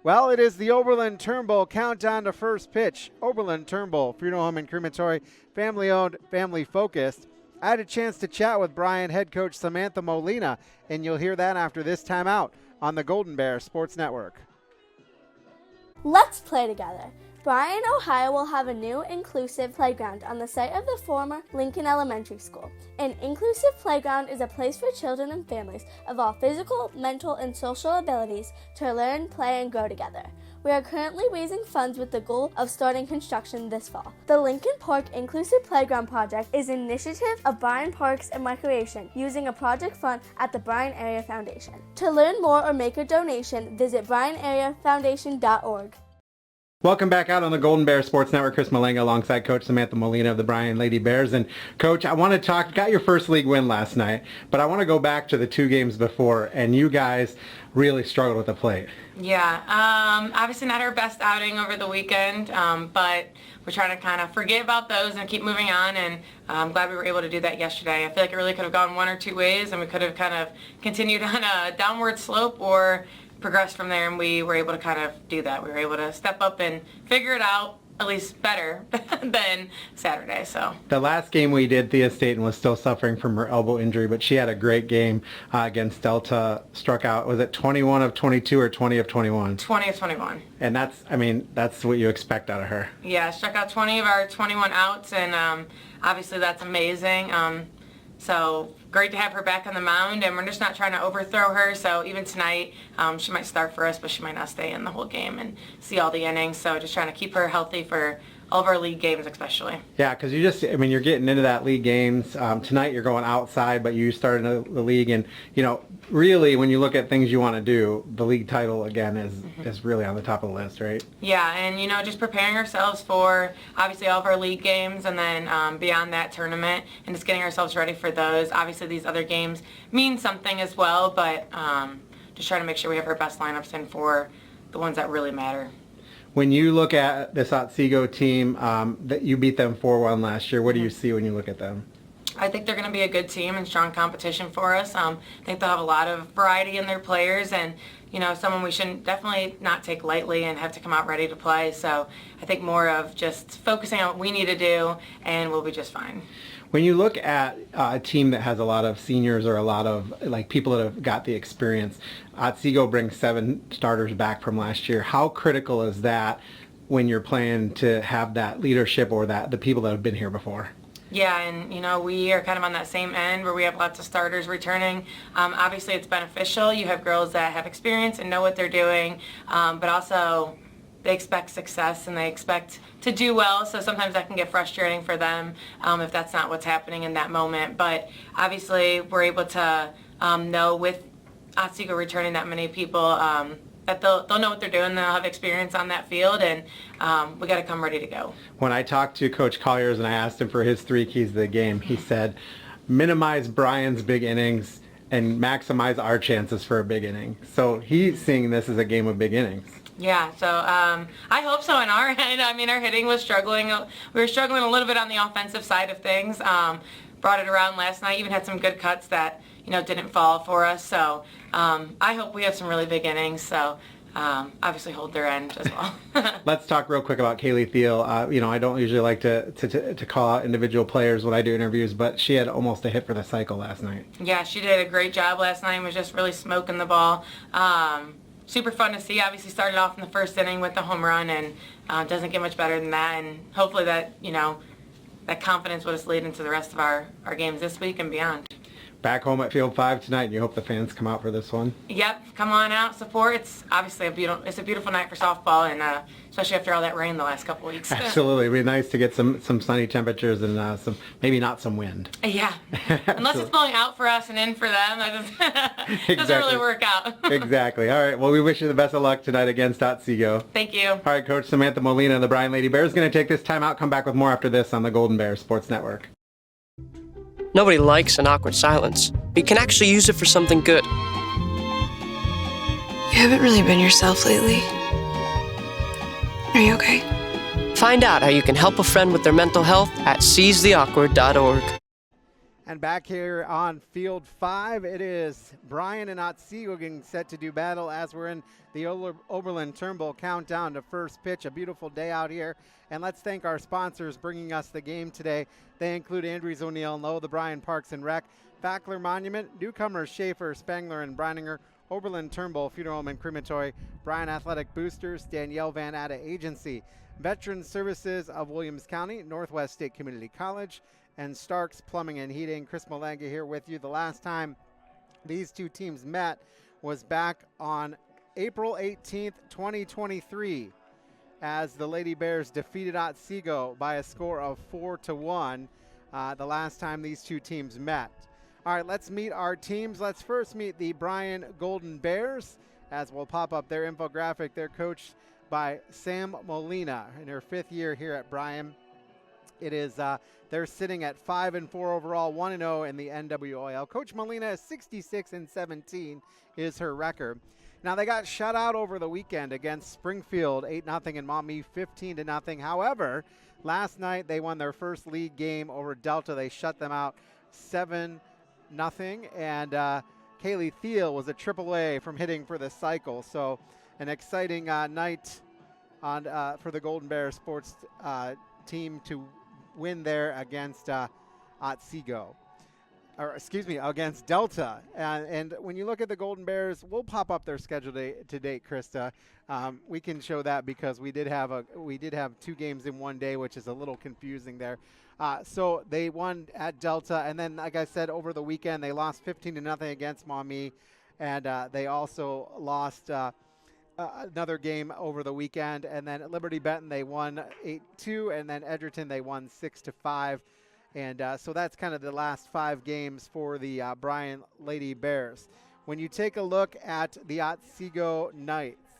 Well, it is the Oberlin Turnbull countdown to first pitch. Oberlin Turnbull, funeral home and crematory, family-owned, family-focused. I had a chance to chat with Bryan head coach Samantha Molina, and you'll hear that after this timeout on the Golden Bear Sports Network. Let's play together. Bryan, Ohio will have a new inclusive playground on the site of the former Lincoln Elementary School. An inclusive playground is a place for children and families of all physical, mental, and social abilities to learn, play, and grow together. We are currently raising funds with the goal of starting construction this fall. The Lincoln Park Inclusive Playground Project is an initiative of Bryan Parks and Recreation using a project fund at the Bryan Area Foundation. To learn more or make a donation, visit BryanAreaFoundation.org. Welcome back out on the Golden Bear Sports Network. Chris Malanga alongside Coach Samantha Molina of the Bryan Lady Bears. And Coach, I want to got your first league win last night, but I want to go back to the two games before, and you guys really struggled with the plate. Yeah, obviously not our best outing over the weekend, but we're trying to kind of forget about those and keep moving on, and I'm glad we were able to do that yesterday. I feel like it really could have gone one or two ways, and we could have kind of continued on a downward slope or progressed from there, and we were able to kind of do that. We were able to step up and figure it out, at least better than Saturday. So the last game we did, Thea Staten was still suffering from her elbow injury, but she had a great game against Delta. Struck out, was it 21 of 22 or 20 of 21? 20 of 21. And that's what you expect out of her. Yeah, struck out 20 of our 21 outs, and obviously that's amazing. So great to have her back on the mound, and we're just not trying to overthrow her. So even tonight, she might start for us, but she might not stay in the whole game and see all the innings. So just trying to keep her healthy for all of our league games especially. Yeah, because you're getting into that league games. Tonight you're going outside, but you started the league, and really when you look at things you want to do, the league title again is really on the top of the list, right? Yeah, and just preparing ourselves for obviously all of our league games, and then beyond that tournament, and just getting ourselves ready for those. Obviously these other games mean something as well, but just trying to make sure we have our best lineups in for the ones that really matter. When you look at this Otsego team, that you beat them 4-1 last year, what do you see when you look at them? I think they're going to be a good team and strong competition for us. I think they'll have a lot of variety in their players, and someone we shouldn't definitely not take lightly and have to come out ready to play. So I think more of just focusing on what we need to do, and we'll be just fine. When you look at a team that has a lot of seniors or a lot of people that have got the experience, Otsego brings 7 starters back from last year. How critical is that when you're playing to have that leadership or the people that have been here before? Yeah, and we are kind of on that same end where we have lots of starters returning. Obviously it's beneficial. You have girls that have experience and know what they're doing, but also they expect success and they expect to do well, so sometimes that can get frustrating for them if that's not what's happening in that moment. But obviously we're able to know with Otsego returning that many people that they'll know what they're doing, they'll have experience on that field, and we got to come ready to go. When I talked to Coach Colliers and I asked him for his 3 keys to the game, he said, minimize Bryan's big innings and maximize our chances for a big inning. So he's seeing this as a game of big innings. Yeah, so I hope so on our end. Our hitting was struggling. We were struggling a little bit on the offensive side of things. Brought it around last night, even had some good cuts that didn't fall for us. So I hope we have some really big innings. So obviously hold their end as well. Let's talk real quick about Kaylee Thiel. I don't usually like to call out individual players when I do interviews, but she had almost a hit for the cycle last night. Yeah, she did a great job last night and was just really smoking the ball. Super fun to see. Obviously started off in the first inning with the home run, and doesn't get much better than that. And hopefully that, that confidence will just lead into the rest of our games this week and beyond. Back home at Field 5 tonight, and you hope the fans come out for this one? Yep, come on out, support. It's obviously a beautiful night for softball, and especially after all that rain the last couple weeks. Absolutely, it'd be nice to get some sunny temperatures and maybe not some wind. Yeah, unless it's blowing out for us and in for them, that doesn't really work out. Exactly. All right, well, we wish you the best of luck tonight against Otsego. Thank you. All right, Coach Samantha Molina of the Bryan Lady Bears is going to take this time out, come back with more after this on the Golden Bear Sports Network. Nobody likes an awkward silence, but you can actually use it for something good. You haven't really been yourself lately. Are you okay? Find out how you can help a friend with their mental health at seizetheawkward.org. And back here on Field 5, it is Bryan and Otsego getting set to do battle as we're in the Oberlin Turnbull countdown to first pitch. A beautiful day out here. And let's thank our sponsors bringing us the game today. They include Andrews O'Neill and Lowe, the Bryan Parks and Rec, Fackler Monument, Newcomers Schaefer, Spangler and Brininger, Oberlin Turnbull Funeral Home and Crematory, Bryan Athletic Boosters, Danielle Van Atta Agency, Veterans Services of Williams County, Northwest State Community College, and Stark's Plumbing and Heating. Chris Malanga here with you. The last time these two teams met was back on April 18th, 2023, as the Lady Bears defeated Otsego by a score of 4-1 the last time these two teams met. All right, let's meet our teams. Let's first meet the Bryan Golden Bears, as we'll pop up their infographic. They're coached by Sam Molina in her 5th year here at Bryan. It is they're sitting at 5-4 overall, 1-0 in the NWOL. Coach Molina is 66-17 is her record. Now they got shut out over the weekend against Springfield 8-0 and Maumee 15-0. However, last night they won their first league game over Delta. They shut them out 7-0, and Kaylee Thiel was a AAA from hitting for the cycle. So an exciting night on for the Golden Bears sports team to win there against Otsego, against Delta. And when you look at the Golden Bears, we'll pop up their schedule to date, Krista. We can show that because we did have 2 games in one day, which is a little confusing there. So they won at Delta, and then, like I said, over the weekend they lost 15-0 against Maumee, and they also lost another game over the weekend. And then at Liberty Benton they won 8-2, and then Edgerton they won 6-5. And so that's kind of the last 5 games for the Bryan Lady Bears. When you take a look at the Otsego Knights,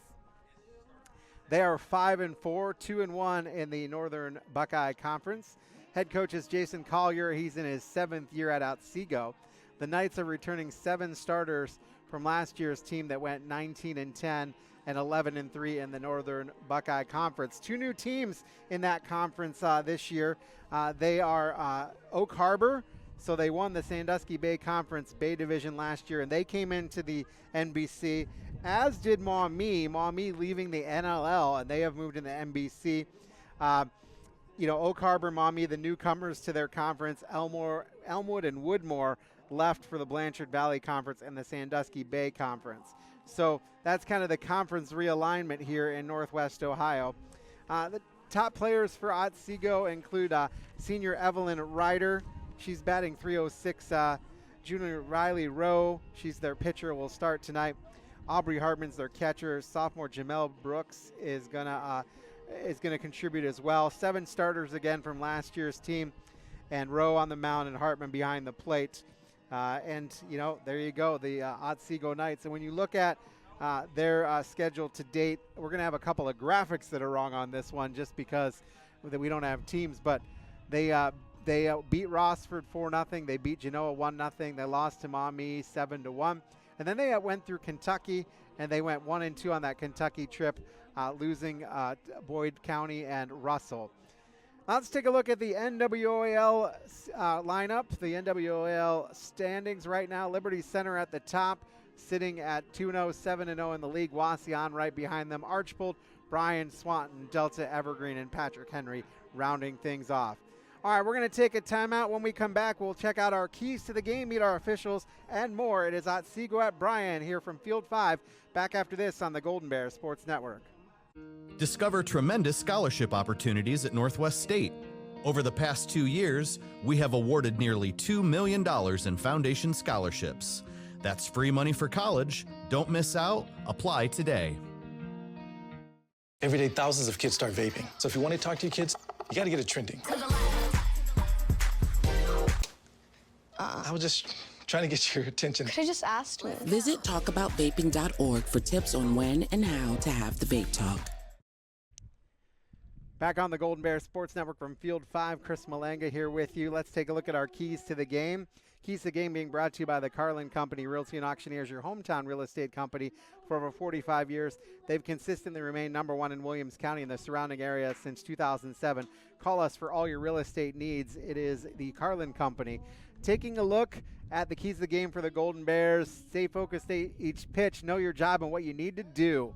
they are 5-4, 2-1 in the Northern Buckeye Conference. Head coach is Jason Collier. He's in his 7th year at Otsego. The Knights are returning 7 starters from last year's team that went 19-10 and 11-3 in the Northern Buckeye Conference. 2 new teams in that conference this year. They are Oak Harbor. So they won the Sandusky Bay Conference Bay Division last year, and they came into the NBC, as did Maumee. Maumee leaving the NLL, and they have moved in the NBC. Oak Harbor, Maumee, the newcomers to their conference. Elmwood and Woodmore left for the Blanchard Valley Conference and the Sandusky Bay Conference. So that's kind of the conference realignment here in Northwest Ohio. The top players for Otsego include senior Evelyn Ryder. She's batting .306. Junior Riley Rowe, she's their pitcher, will start tonight. Aubrey Hartman's their catcher. Sophomore Jamel Brooks is gonna contribute as well. 7 starters again from last year's team, and Rowe on the mound and Hartman behind the plate. There you go, the Otsego Knights. And when you look at their schedule to date, we're going to have a couple of graphics that are wrong on this one just because we don't have teams. But they beat Rossford 4-0. They beat Genoa 1-0. They lost to Maumee 7-1. And then they went through Kentucky, and they went 1-2 on that Kentucky trip, losing Boyd County and Russell. Let's take a look at the NWOL lineup, the NWOL standings right now. Liberty Center at the top, sitting at 2-0, 7-0 in the league. Wauseon right behind them. Archbold, Bryan, Swanton, Delta, Evergreen, and Patrick Henry rounding things off. All right, we're going to take a timeout. When we come back, we'll check out our keys to the game, meet our officials, and more. It is Otsego at Bryan here from Field 5. Back after this on the Golden Bears Sports Network. Discover tremendous scholarship opportunities at Northwest State. Over the past 2 years, we have awarded nearly $2 million in foundation scholarships. That's free money for college. Don't miss out. Apply today. Every day, thousands of kids start vaping. So if you want to talk to your kids, you got to get it trending. I was just trying to get your attention. Could I just ask me? Visit talkaboutvaping.org for tips on when and how to have the vape talk. Back on the Golden Bears Sports Network from Field 5, Chris Malanga here with you. Let's take a look at our keys to the game. Keys to the game being brought to you by the Carlin Company Realty and Auctioneers, your hometown real estate company for over 45 years. They've consistently remained number 1 in Williams County and the surrounding area since 2007. Call us for all your real estate needs. It is the Carlin Company. taking a look at the keys of the game for the Golden Bears. Stay focused each pitch, know your job and what you need to do.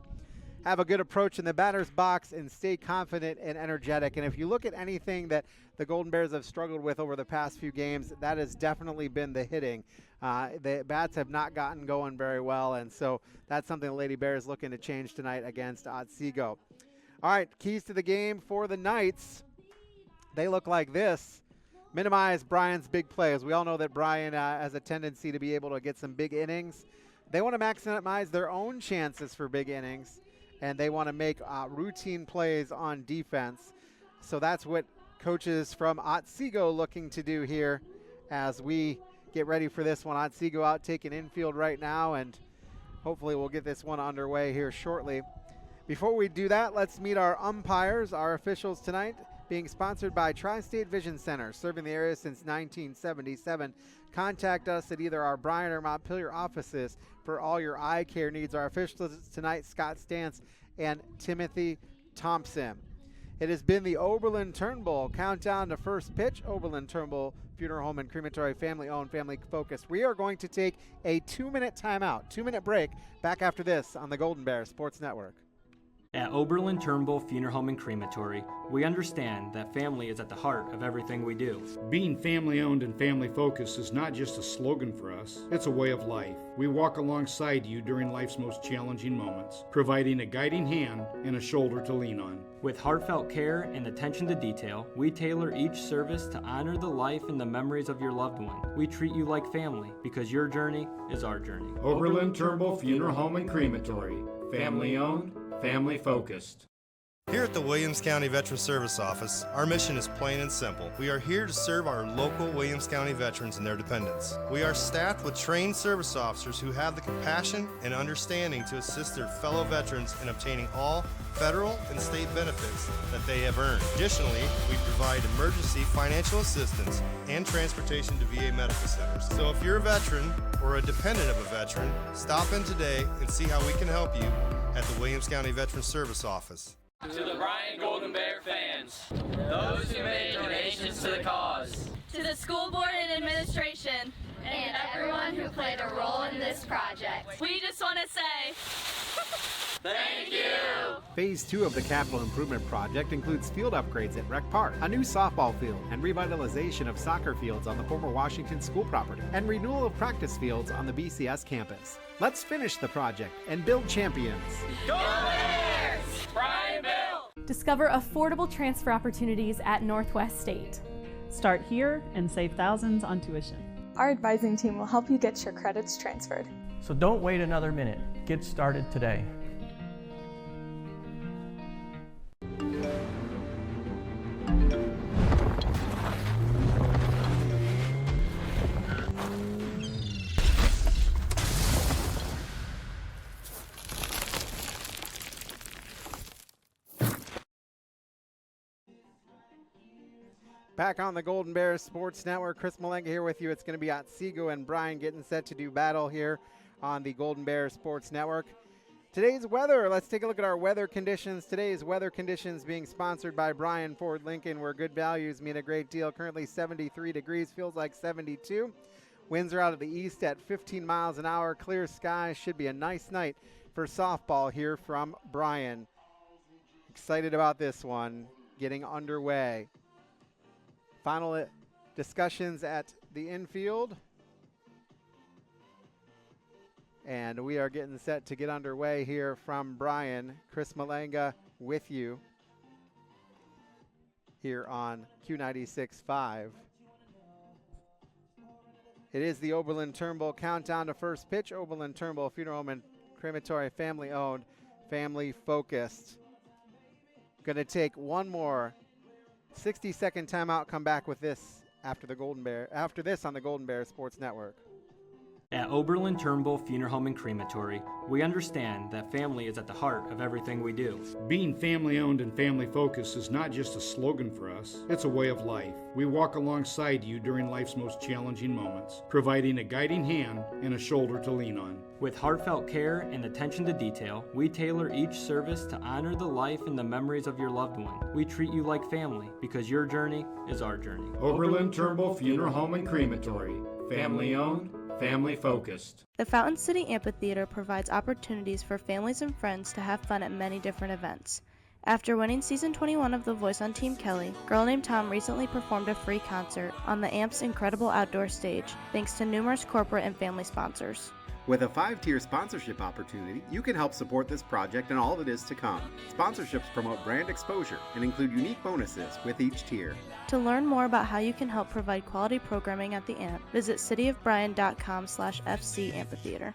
Have a good approach in the batter's box and stay confident and energetic. And if you look at anything that the Golden Bears have struggled with over the past few games, that has definitely been the hitting. The bats have not gotten going very well, and so that's something the Lady Bears looking to change tonight against Otsego. All right, keys to the game for the Knights. They look like this. Minimize Bryan's big plays. We all know that Bryan has a tendency to be able to get some big innings. They want to maximize their own chances for big innings, and they want to make routine plays on defense. So that's what coaches from Otsego looking to do here as we get ready for this one. Otsego out taking infield right now, and hopefully we'll get this one underway here shortly. Before we do that, let's meet our umpires, our officials tonight, being sponsored by Tri-State Vision Center, serving the area since 1977. Contact us at either our Bryan or Montpelier offices for all your eye care needs. Our officials tonight, Scott Stantz and Timothy Thompson. It has been the Oberlin Turnbull countdown to first pitch. Oberlin Turnbull Funeral Home and Crematory, family-owned, family-focused. We are going to take a 2-minute timeout, 2-minute break, back after this on the Golden Bear Sports Network. At Oberlin Turnbull Funeral Home and Crematory, we understand that family is at the heart of everything we do. Being family-owned and family-focused is not just a slogan for us, it's a way of life. We walk alongside you during life's most challenging moments, providing a guiding hand and a shoulder to lean on. With heartfelt care and attention to detail, we tailor each service to honor the life and the memories of your loved one. We treat you like family because your journey is our journey. Oberlin Turnbull Funeral Home and Crematory, family-owned, family-focused. Here at the Williams County Veterans Service Office, our mission is plain and simple. We are here to serve our local Williams County veterans and their dependents. We are staffed with trained service officers who have the compassion and understanding to assist their fellow veterans in obtaining all federal and state benefits that they have earned. Additionally, we provide emergency financial assistance and transportation to VA medical centers. So if you're a veteran or a dependent of a veteran, stop in today and see how we can help you at the Williams County Veterans Service Office. To the Bryan Golden Bear fans, those who made donations to the cause, to the school board and administration, and everyone who played a role in this project, we just want to say thank you! Phase 2 of the capital improvement project includes field upgrades at Rec Park, a new softball field, and revitalization of soccer fields on the former Washington School property, and renewal of practice fields on the BCS campus. Let's finish the project and build champions. Go Bears! Bryan Bill! Discover affordable transfer opportunities at Northwest State. Start here and save thousands on tuition. Our advising team will help you get your credits transferred. So don't wait another minute. Get started today. Back on the Golden Bears Sports Network, Chris Malanga here with you. It's going to be Otsego and Bryan getting set to do battle here on the Golden Bears Sports Network. Today's weather, let's take a look at our weather conditions. Today's weather conditions being sponsored by Bryan Ford Lincoln, where good values mean a great deal. Currently 73 degrees, feels like 72. Winds are out of the east at 15 miles an hour. Clear skies, should be a nice night for softball here from Bryan. Excited about this one getting underway. Final discussions at the infield. And we are getting set to get underway here from Bryan. Chris Malanga with you here on Q96.5. It is the Oberlin Turnbull countdown to first pitch. Oberlin Turnbull Funeral Home and Crematory, family-owned, family-focused. Going to take one more 60-second timeout. Come back with this after this on the Golden Bear Sports Network. At Oberlin, Turnbull Funeral Home and Crematory, we understand that family is at the heart of everything we do. Being family owned and family focused is not just a slogan for us, it's a way of life. We walk alongside you during life's most challenging moments, providing a guiding hand and a shoulder to lean on. With heartfelt care and attention to detail, we tailor each service to honor the life and the memories of your loved one. We treat you like family because your journey is our journey. Oberlin Turnbull Funeral Home and Crematory. Family owned, family focused. The Fountain City Amphitheater provides opportunities for families and friends to have fun at many different events. After winning season 21 of The Voice on Team Kelly, Girl Named Tom recently performed a free concert on the AMP's incredible outdoor stage, thanks to numerous corporate and family sponsors. With a 5-tier sponsorship opportunity, you can help support this project and all that is to come. Sponsorships promote brand exposure and include unique bonuses with each tier. To learn more about how you can help provide quality programming at the AMP, visit cityofbryan.com/FC Amphitheater.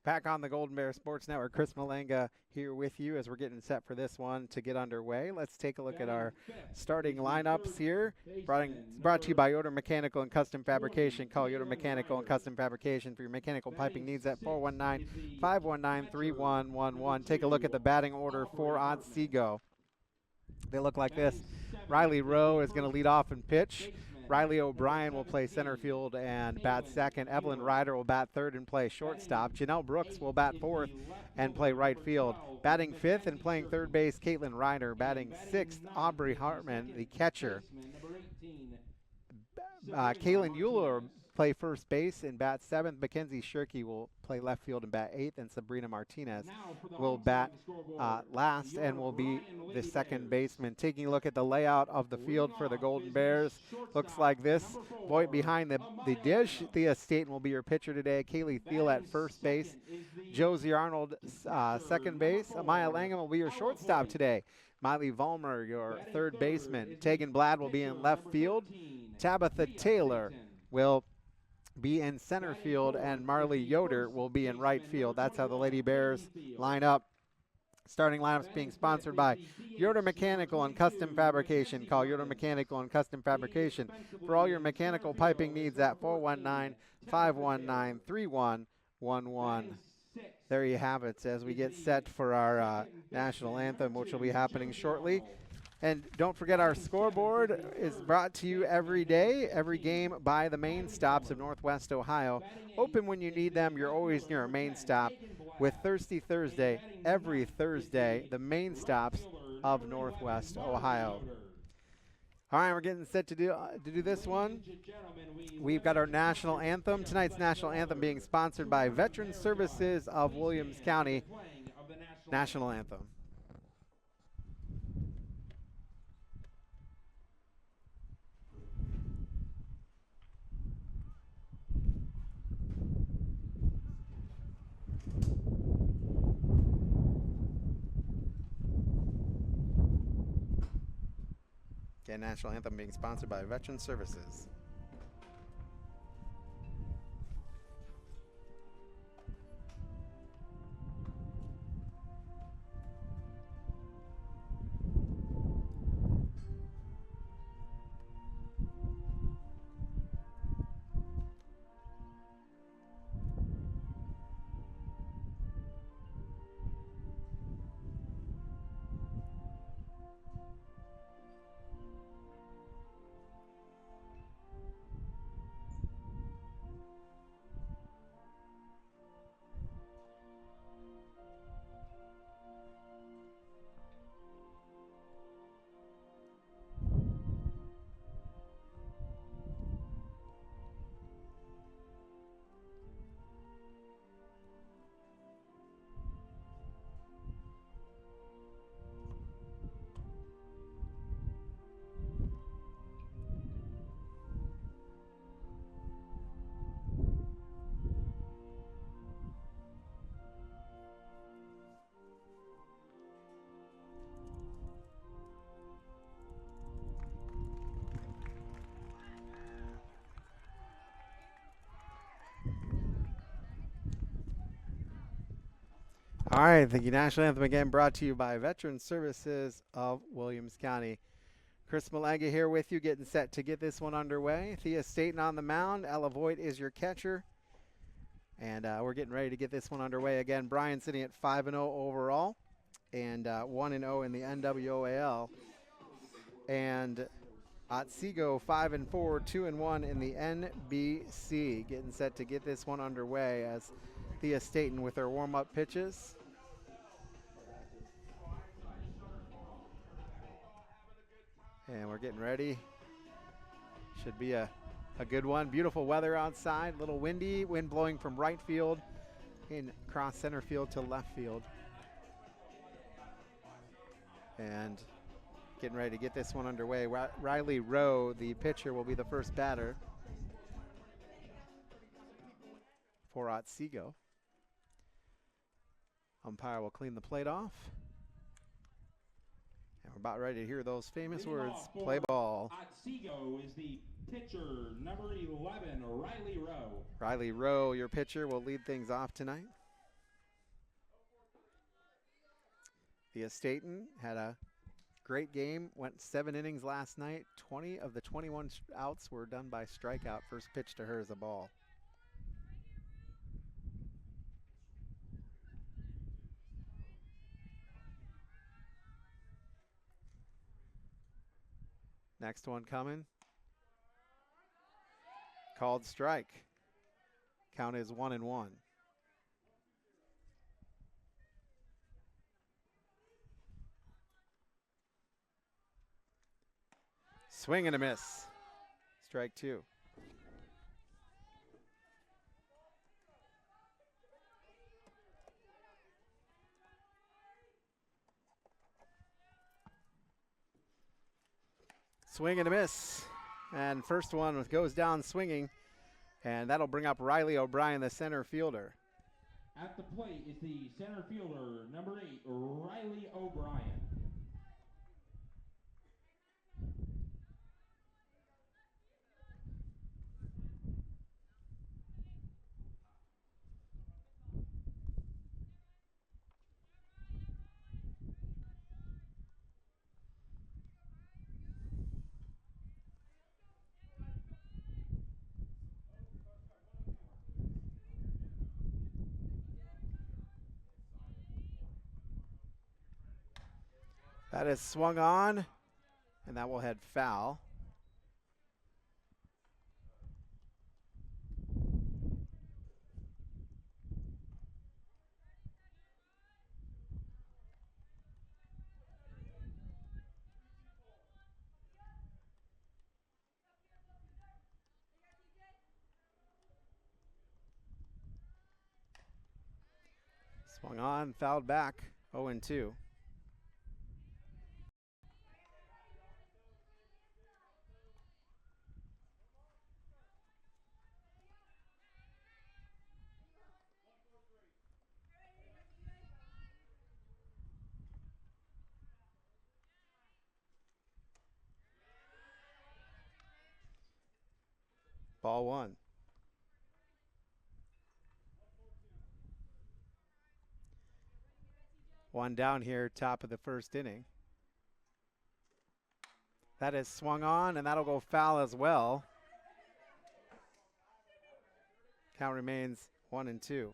Back on the Golden Bear Sports Network, Chris Malanga here with you as we're getting set for this one to get underway. Let's take a look at our starting lineups here. Brought to you by Yoder Mechanical and Custom Fabrication. Call Yoder Mechanical and Custom Fabrication for your mechanical piping needs at 419-519-3111. Take a look at the batting order for Otsego. They look like this. Riley Rowe is going to lead off and pitch. Riley O'Brien will play center field and bat second. Evelyn Ryder will bat third and play shortstop. Janelle Brooks will bat fourth and play right field. Batting fifth and playing third base, Caitlin Ryder. Batting sixth, Aubrey Hartman, the catcher. Kaylin Euler will play first base and bat seventh. Mackenzie Shirkey will play left field and bat eighth. And Sabrina Martinez will bat last and will be the second baseman. Taking a look at the layout of the field for the Golden Bears, looks like this. Boy behind the dish, Thea Staten will be your pitcher today. Kaylee Thiel at first base. Josie Arnold second base. Amaya Langham will be your shortstop today. Miley Vollmer, your third baseman. Tegan Blad will be in left field. Tabitha Taylor will be in center field, and Marley Yoder will be in right field. That's how the Lady Bears line up. Starting lineups being sponsored by Yoder Mechanical and Custom Fabrication. Call Yoder Mechanical and Custom Fabrication for all your mechanical piping needs at 419-519-3111. There you have it as we get set for our national anthem, which will be happening shortly. And don't forget, our scoreboard is brought to you every day, every game by the main stops of Northwest Ohio. Open when you need them. You're always near a main stop. With Thirsty Thursday, every Thursday, the main stops of Northwest Ohio. All right, we're getting set to do this one. We've got our national anthem. Tonight's national anthem being sponsored by Veteran Services of Williams County. National anthem. Okay, national anthem being sponsored by Veteran Services. All right, the national anthem again brought to you by Veteran Services of Williams County. Chris Malanga here with you, getting set to get this one underway. Thea Staten on the mound. Ella Voigt is your catcher. And we're getting ready to get this one underway. Again, Bryan sitting at 5-0 overall and 1-0 in the NWOAL. And Otsego 5-4, 2-1 in the NBC. Getting set to get this one underway as Thea Staten with her warm-up pitches. And we're getting ready. Should be a good one. Beautiful weather outside. A little windy. Wind blowing from right field in across center field to left field. And getting ready to get this one underway. Riley Rowe, the pitcher, will be the first batter for Otsego. Umpire will clean the plate off. And we're about ready to hear those famous words, play ball. Otsego is the pitcher, number 11, Riley Rowe. Riley Rowe, your pitcher, will lead things off tonight. Thea Staten had a great game, went 7 innings last night. 20 of the 21 outs were done by strikeout. First pitch to her is a ball. Next one coming. Called strike. Count is 1-1. Swing and a miss. Strike 2. Swing and a miss. And first one goes down swinging. And that'll bring up Riley O'Brien, the center fielder. At the plate is the center fielder, number 8, Riley O'Brien. That is swung on, and that will head foul. Swung on, fouled back, 0-2. Ball 1. One down here, top of the first inning. That is swung on, and that'll go foul as well. Count remains 1-2.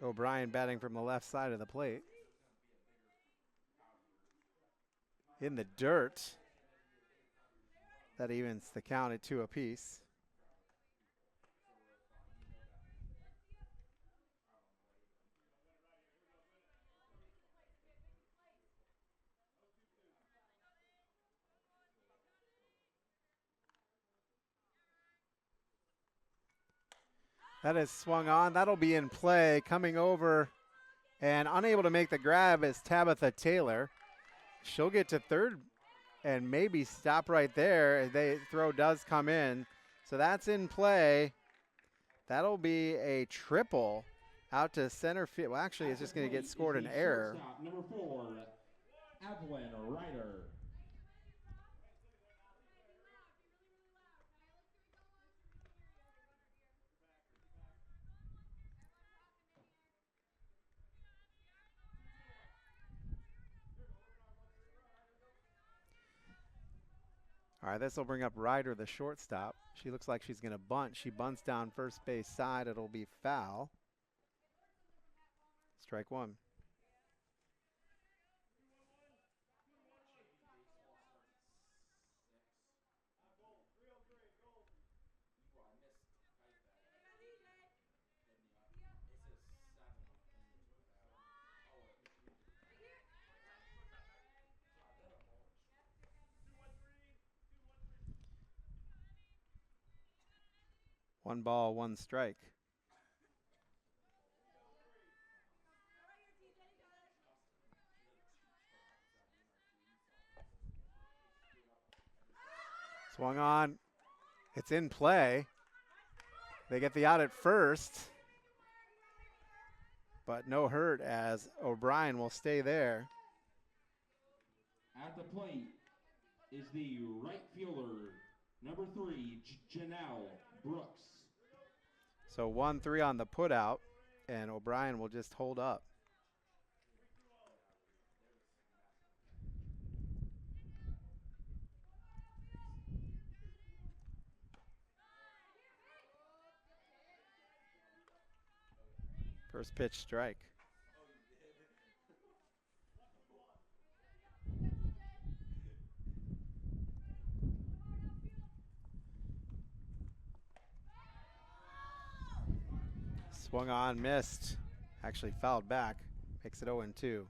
O'Brien batting from the left side of the plate. In the dirt. That evens the count at 2 apiece. That is swung on. That'll be in play. Coming over and unable to make the grab is Tabitha Taylor. She'll get to third and maybe stop right there. The throw does come in. So that's in play. That'll be a triple out to center field. Well, actually, it's just going to get scored an error. Number 4, Evelyn Ryder. All right, this will bring up Ryder, the shortstop. She looks like she's going to bunt. She bunts down first base side. It'll be foul. Strike one. One ball, one strike. Swung on. It's in play. They get the out at first, but no hurt as O'Brien will stay there. At the plate is the right fielder, number 3, Janelle Brooks. So 1-3 on the put out, and O'Brien will just hold up. First pitch strike. Swung on, missed. Actually fouled back. Makes it 0-2.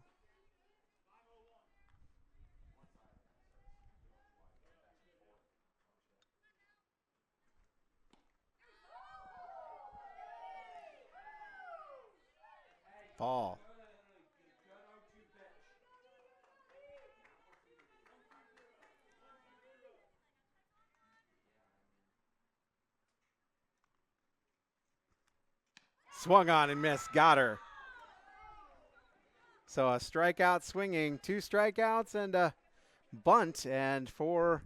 Ball. Swung on and missed. Got her. So a strikeout swinging, 2 strikeouts and a bunt. And for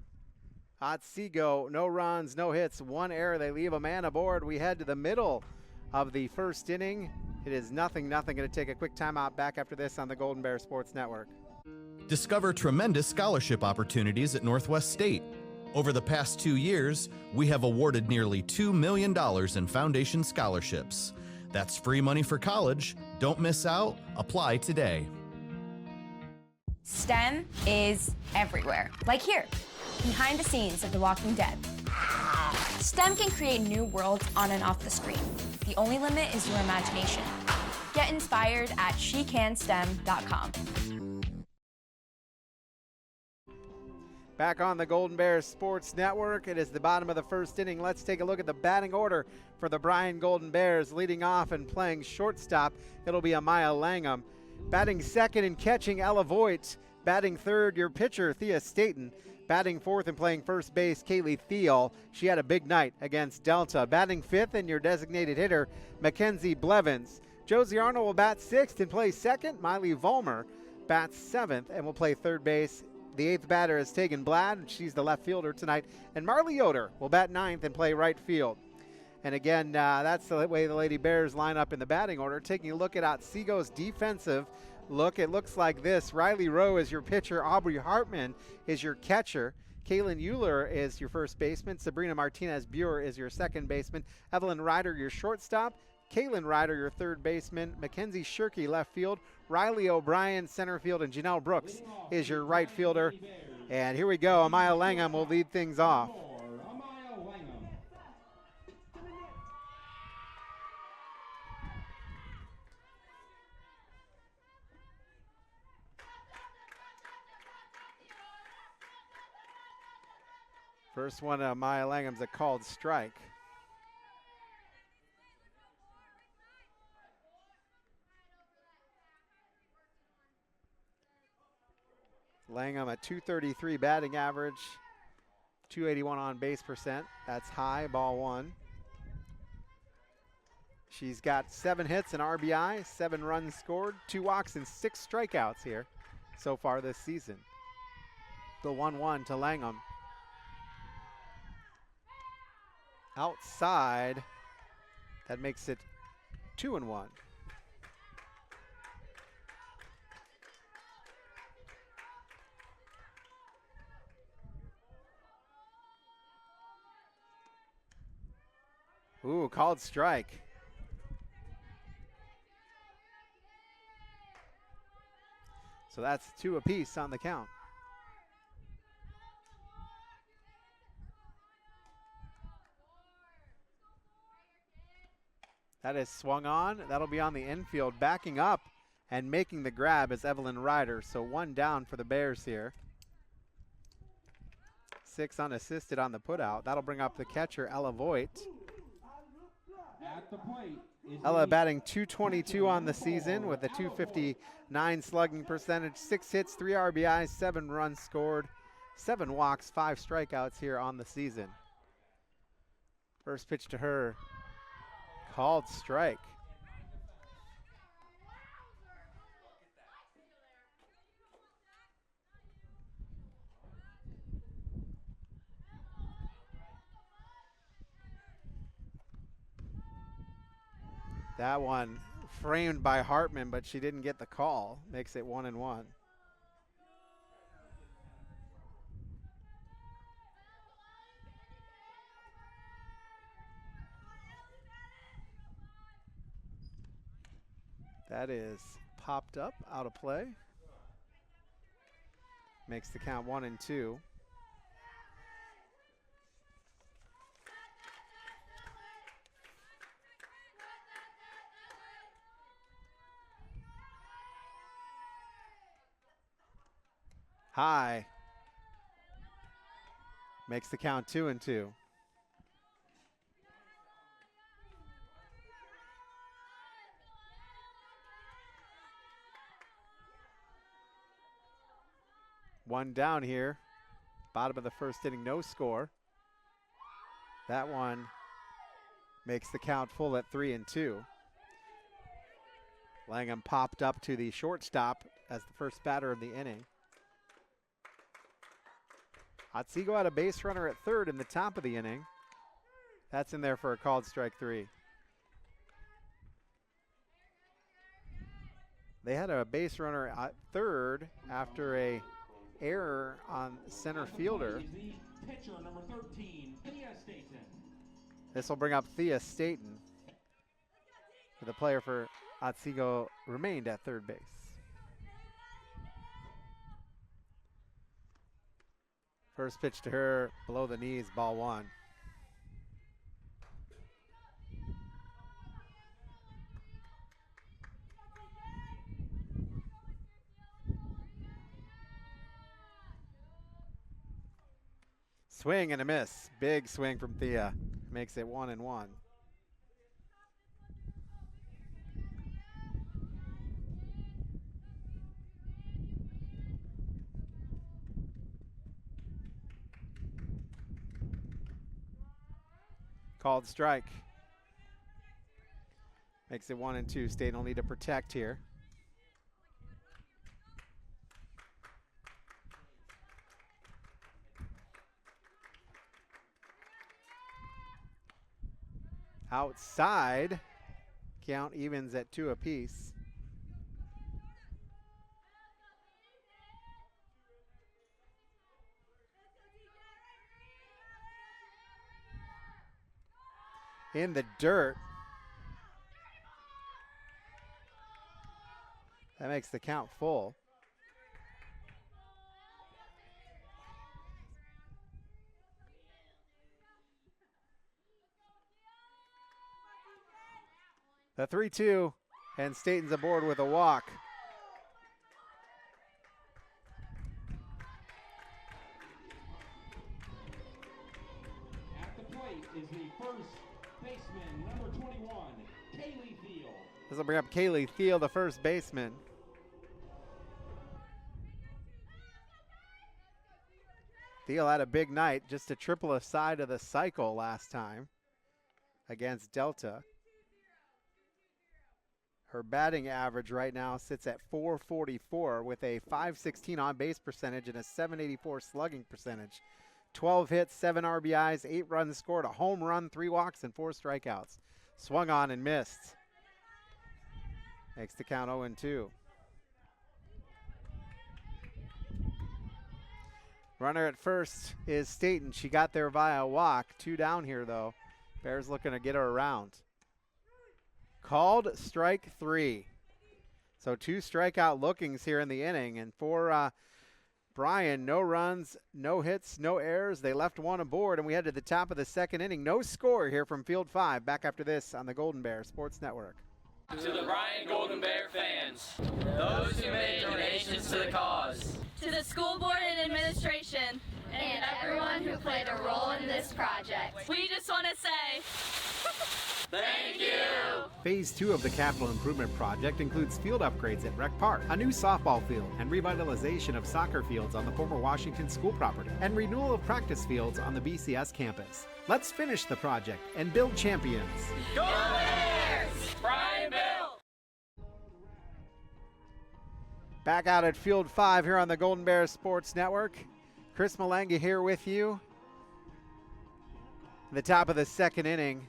Otsego, no runs, no hits, 1 error. They leave a man aboard. We head to the middle of the first inning. It is 0-0. Going to take a quick timeout. Back after this on the Golden Bear Sports Network. Discover tremendous scholarship opportunities at Northwest State. Over the past 2 years, we have awarded nearly $2 million in foundation scholarships. That's free money for college. Don't miss out. Apply today. STEM is everywhere, like here, behind the scenes of The Walking Dead. STEM can create new worlds on and off the screen. The only limit is your imagination. Get inspired at shecanstem.com. Back on the Golden Bears Sports Network. It is the bottom of the first inning. Let's take a look at the batting order for the Bryan Golden Bears. Leading off and playing shortstop, it'll be Amaya Langham. Batting second and catching, Ella Voigt. Batting third, your pitcher, Thea Staten. Batting fourth and playing first base, Kaylee Thiel. She had a big night against Delta. Batting fifth and your designated hitter, Mackenzie Blevins. Josie Arnold will bat sixth and play second. Miley Vollmer bats seventh and will play third base. The eighth batter is Tegan Blad. She's the left fielder tonight. And Marley Yoder will bat ninth and play right field. And again, that's the way the Lady Bears line up in the batting order. Taking a look at Otsego's defensive look, it looks like this. Riley Rowe is your pitcher. Aubrey Hartman is your catcher. Kaylin Euler is your first baseman. Sabrina Martinez-Buer is your second baseman. Evelyn Ryder, your shortstop. Kaylin Ryder, your third baseman. Mackenzie Shirkey, left field. Riley O'Brien, center field. And Janelle Brooks is your right fielder. And here we go. Amaya Langham will lead things off. First one, Amaya Langham's a called strike. Langham at .233 batting average, .281 on base percent. That's high, ball one. She's got 7 hits and RBI, 7 runs scored, 2 walks and 6 strikeouts here so far this season. The 1-1 to Langham. Outside, that makes it 2-1. Ooh, called strike. So that's 2 apiece on the count. That is swung on. That'll be on the infield. Backing up and making the grab is Evelyn Ryder. So 1 down for the Bears here. 6 unassisted on the putout. That'll bring up the catcher, Ella Voigt. At the plate is Ella batting .222 on the season with a .259 slugging percentage, 6 hits, 3 RBIs, 7 runs scored, 7 walks, 5 strikeouts here on the season. First pitch to her, called strike. That one framed by Hartman, but she didn't get the call. Makes it 1-1. That is popped up, out of play. Makes the count 1-2. High. Makes the count 2-2. One down here. Bottom of the first inning, no score. That one makes the count full at 3-2. Langham popped up to the shortstop as the first batter of the inning. Otsego had a base runner at third in the top of the inning. That's in there for a called strike 3. They had a base runner at third after a error on center fielder. pitcher number 13, Thea Staten. This will bring up Thea Staten. The player for Otsego remained at third base. First pitch to her, below the knees, ball 1. Swing and a miss. Big swing from Thea. Makes it 1-1. Called strike. Makes it 1-2. State will need to protect here. Outside. Count evens at 2 apiece. In the dirt. That makes the count full. The 3-2, and Staten's aboard with a walk. At the plate is the first baseman, number 21, Kaylee Thiel. This will bring up Kaylee Thiel, the first baseman. Thiel had a big night, just a triple aside of the cycle last time against Delta. Her batting average right now sits at .444 with a .516 on-base percentage and a .784 slugging percentage. 12 hits, 7 RBIs, 8 runs scored, a home run, 3 walks, and 4 strikeouts. Swung on and missed. Makes the count 0-2. Runner at first is Staten. She got there via a walk. 2 down here, though. Bears looking to get her around. Called strike 3. So 2 strikeout lookings here in the inning. And for Bryan, no runs, no hits, no errors. They left 1 aboard, and we head to the top of the 2nd inning. No score here from Field 5. Back after this on the Golden Bear Sports Network. To the Bryan Golden Bear fans, those who made donations to the cause, To the school board and administration, and everyone who played a role in this project. we just want to say thank you! Phase 2 of the capital improvement project includes field upgrades at Rec Park, a new softball field, and revitalization of soccer fields on the former Washington school property, and renewal of practice fields on the BCS campus. Let's finish the project and build champions. Go Bears! Bryan Bill! Back out at Field 5 here on the Golden Bears Sports Network. Chris Malanga here with you. In the top of the 2nd inning.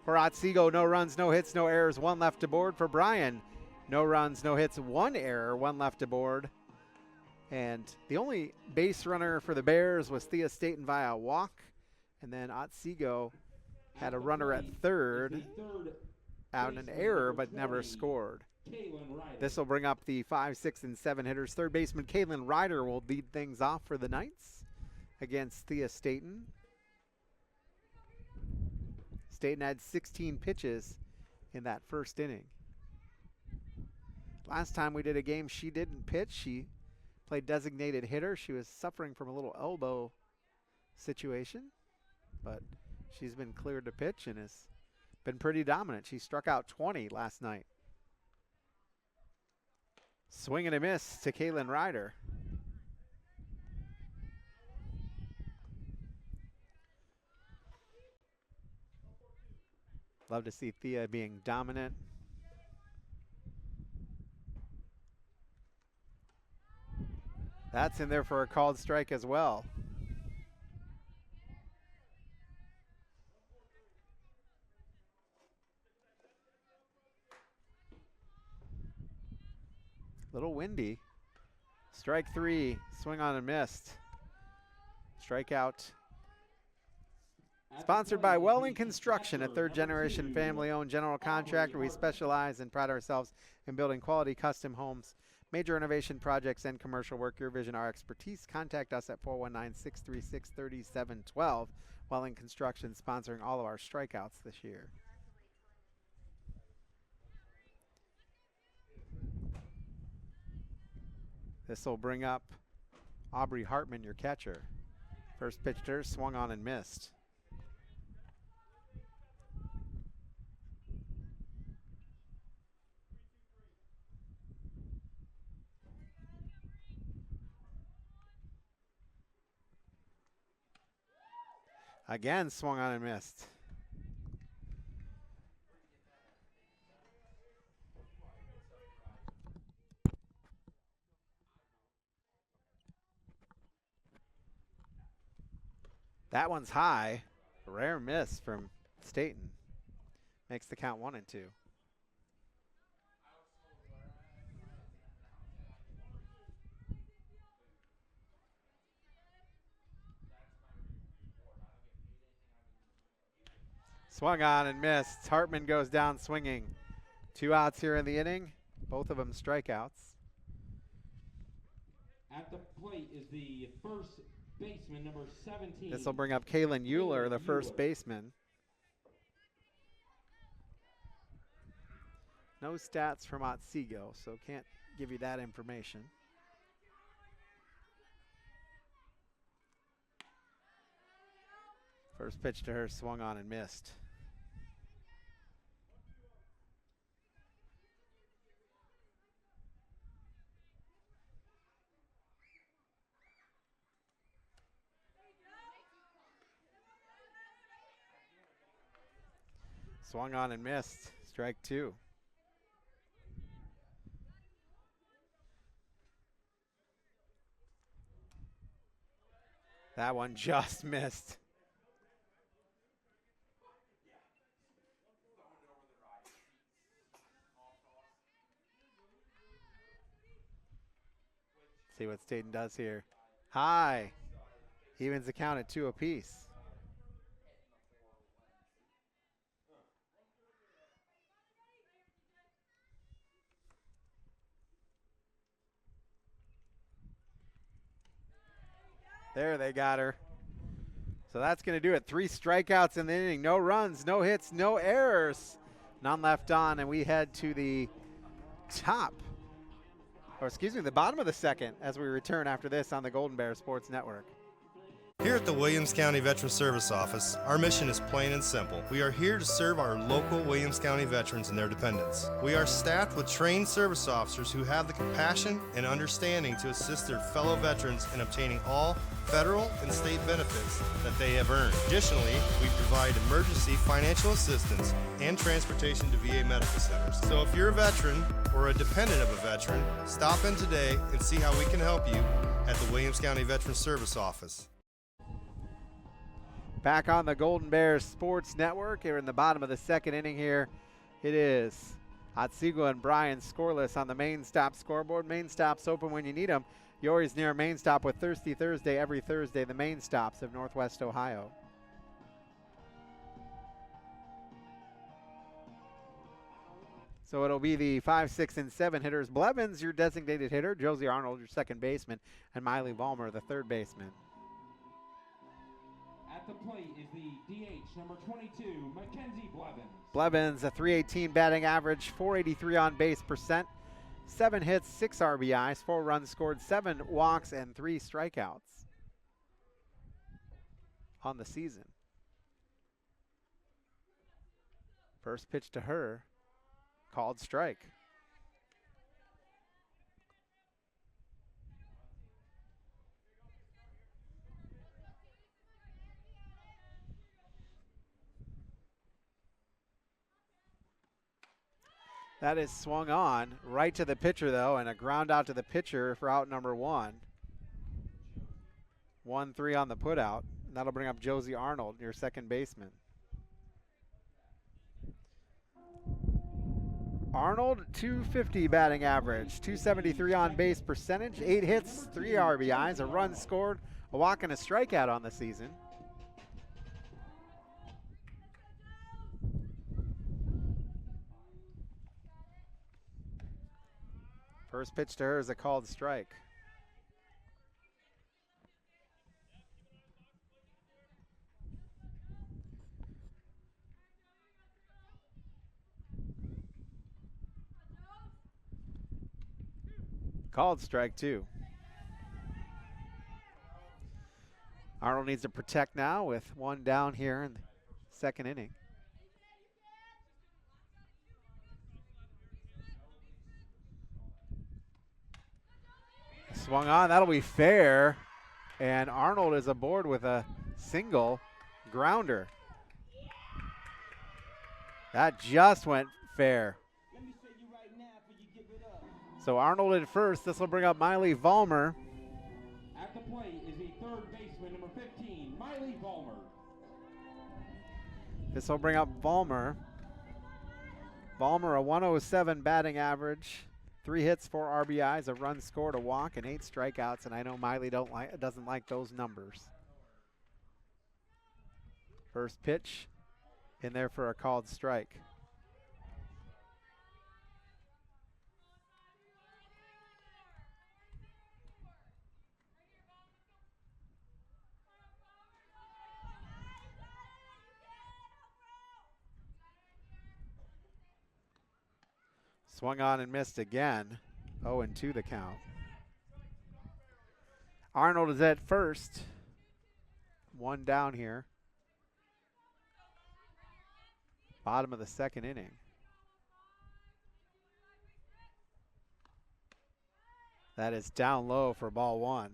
For Otsego, no runs, no hits, no errors, 1 left aboard. For Bryan, no runs, no hits, 1 error, 1 left aboard. And the only base runner for the Bears was Thea Staten via a walk. And then Otsego had a runner at third, out an error, but never scored. This will bring up the 5, 6, and 7 hitters. Third baseman Kaylin Ryder will lead things off for the Knights against Thea Staten. Staten had 16 pitches in that first inning. Last time we did a game, she didn't pitch. She played designated hitter. She was suffering from a little elbow situation, but she's been cleared to pitch and has been pretty dominant. She struck out 20 last night. Swing and a miss to Kaylin Ryder. Love to see Thea being dominant. That's in there for a called strike as well. Little windy. Strike 3, swing on and missed. Strikeout. Sponsored by Welling Construction, a 3rd-generation family-owned general contractor. We specialize and pride ourselves in building quality custom homes, major renovation projects, and commercial work. Your vision, our expertise. Contact us at 419-636-3712. Welling Construction sponsoring all of our strikeouts this year. This will bring up Aubrey Hartman, your catcher. First pitch to her, swung on and missed. Again, swung on and missed. That one's high. A rare miss from Staten. Makes the count 1-2. Swung on and missed. Hartman goes down swinging. 2 outs here in the inning. Both of them strikeouts. At the plate is the first baseman, number 17. This will bring up Kaylin Euler, the first baseman. No stats from Otsego, so can't give you that information. First pitch to her, swung on and missed. Swung on and missed. Strike 2. That one just missed. See what Staten does here. High. Evens the count at 2 apiece. There, they got her. So that's going to do it. 3 strikeouts in the inning. No runs, no hits, no errors. None left on, and we head to the the bottom of the second as we return after this on the Golden Bear Sports Network. Here at the Williams County Veteran Service Office, our mission is plain and simple. We are here to serve our local Williams County veterans and their dependents. We are staffed with trained service officers who have the compassion and understanding to assist their fellow veterans in obtaining all federal and state benefits that they have earned. Additionally, we provide emergency financial assistance and transportation to VA medical centers. So if you're a veteran or a dependent of a veteran, stop in today and see how we can help you at the Williams County Veteran Service Office. Back on the Golden Bears Sports Network. Here in the bottom of the second inning here. It is Otsego and Bryan scoreless on the Main Stop scoreboard. Main Stops open when you need them. You're always near Main Stop with Thirsty Thursday every Thursday, the Main Stops of Northwest Ohio. So it'll be the 5, 6, and 7 hitters. Blevins, your designated hitter. Josie Arnold, your second baseman. And Miley Vollmer, the third baseman. At the plate is the DH, number 22, Mackenzie Blevins. Blevins, a .318 batting average, .483 on base percent, 7 hits, 6 RBIs, 4 runs scored, 7 walks, and 3 strikeouts on the season. First pitch to her, called strike. That is swung on right to the pitcher, though, and a ground out to the pitcher for out number 1. 1-3 on the putout. That'll bring up Josie Arnold, your second baseman. Arnold, .250 batting average, .273 on base percentage, 8 hits, 3 RBIs, a run scored, a walk, and a strikeout on the season. First pitch to her is a called strike. Called strike 2. Arnold needs to protect now with 1 down here in the second inning. Swung on, that'll be fair. And Arnold is aboard with a single grounder. That just went fair. So Arnold in first. This will bring up Miley Vollmer. At the plate is the third baseman, number 15, Miley Vollmer. This will bring up Vollmer. Vollmer, a 107 batting average. 3 hits, 4 RBIs, a run scored, a walk, and 8 strikeouts. And I know Miley doesn't like those numbers. First pitch in there for a called strike. Swung on and missed again. 0-2 the count. Arnold is at first. 1 down here. Bottom of the second inning. That is down low for ball 1.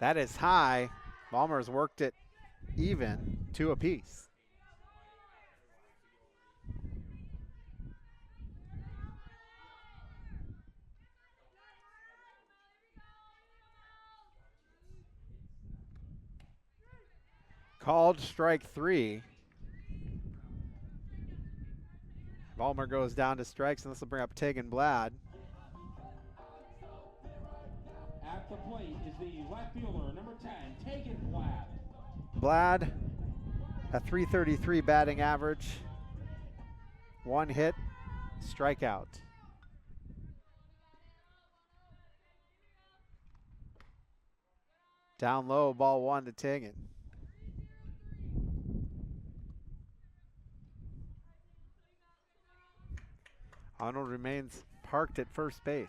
That is high. Vollmer's worked it even, 2 apiece. Called strike 3. Vollmer goes down to strikes, and this will bring up Tegan Blad. At the plate is the left fielder, number 10, Tegan Blatt. Blad, a .333 batting average. 1 hit, strikeout. Down low, ball 1 to Tingen. Arnold remains parked at first base.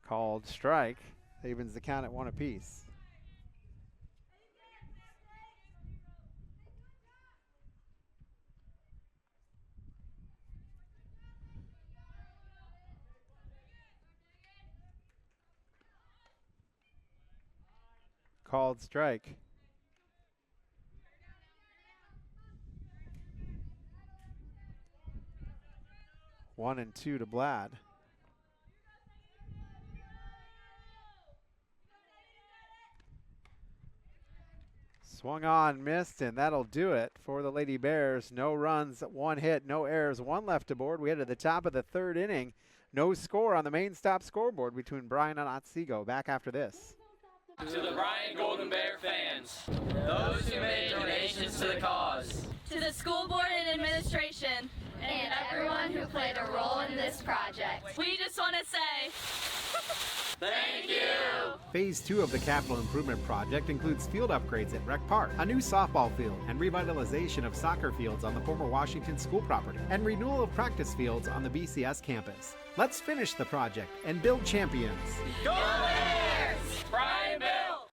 Called strike. Evens the count at 1 apiece. Called strike. One and 2 to Blad. Swung on, missed, and that'll do it for the Lady Bears. No runs, 1 hit, no errors, 1 left aboard. We head to the top of the 3rd inning. No score on the main stop scoreboard between Bryan and Otsego. Back after this. To the Bryan Golden Bear fans, those who made donations to the cause, To the school board and administration, and everyone who played a role in this project. we just want to say thank you! Phase 2 of the capital improvement project includes field upgrades at Rec Park, a new softball field, and revitalization of soccer fields on the former Washington School property, and renewal of practice fields on the BCS campus. Let's finish the project and build champions. Go Bears! Bryan Bill!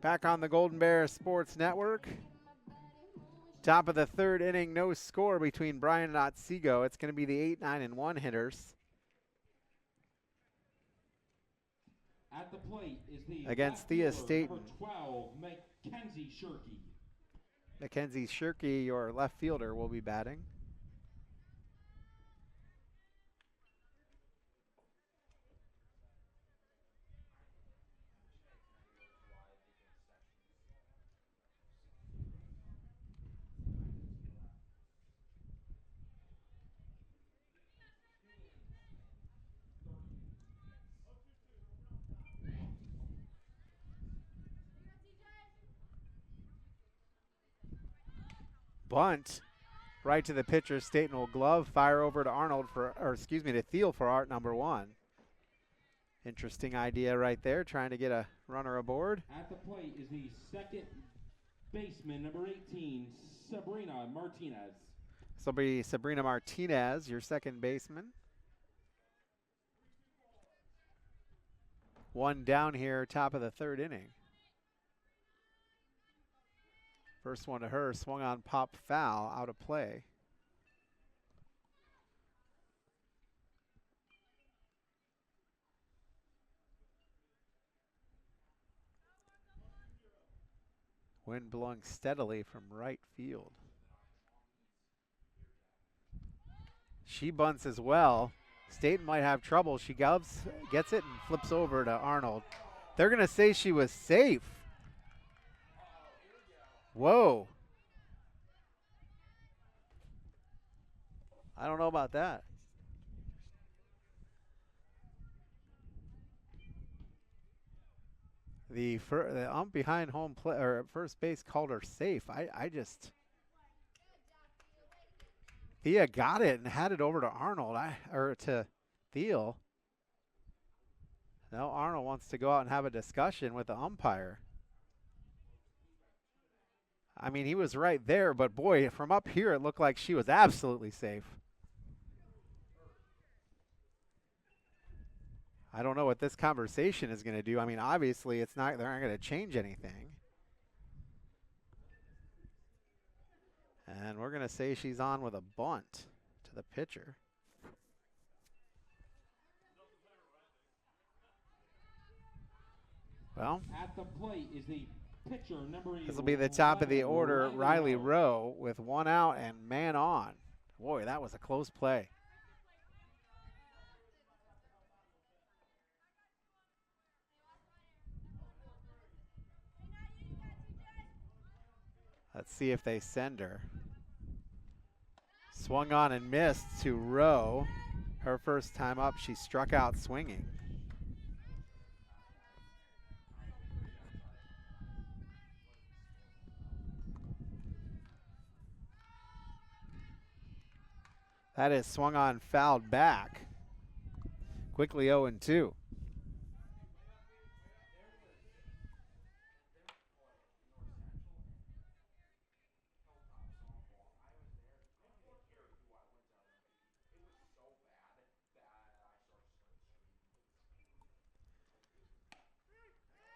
Back on the Golden Bear Sports Network. Top of the 3rd inning, no score between Bryan and Otsego. It's going to be the 8, 9, and 1 hitters. At the plate is the Against left Thea fielder, Staten. number 12, Mackenzie Shirkey. Mackenzie Shirkey, your left fielder, will be batting. Bunt right to the pitcher. Staten will glove, fire over to Arnold to Thiel for art number 1. Interesting idea right there, trying to get a runner aboard. At the plate is the second baseman, number 18, Sabrina Martinez. This will be Sabrina Martinez, your second baseman. 1 down here, top of the 3rd inning. First one to her, swung on, pop foul, out of play. Wind blowing steadily from right field. She bunts as well. Staten might have trouble. She gets it and flips over to Arnold. They're going to say she was safe. Whoa. I don't know about that. The ump behind home play or first base called her safe. I just Thea got it and had it over to Arnold or to Thiel. Now Arnold wants to go out and have a discussion with the umpire. I mean, he was right there, but boy, from up here, it looked like she was absolutely safe. I don't know what this conversation is going to do. I mean, obviously, they're not going to change anything. And we're going to say she's on with a bunt to the pitcher. Well, at the plate is the pitcher, number 11. This will be the top of the order, Riley Rowe, with 1 out and man on. Boy, that was a close play. Let's see if they send her. Swung on and missed to Rowe. Her first time up, she struck out swinging. That is swung on, fouled back. Quickly 0-2.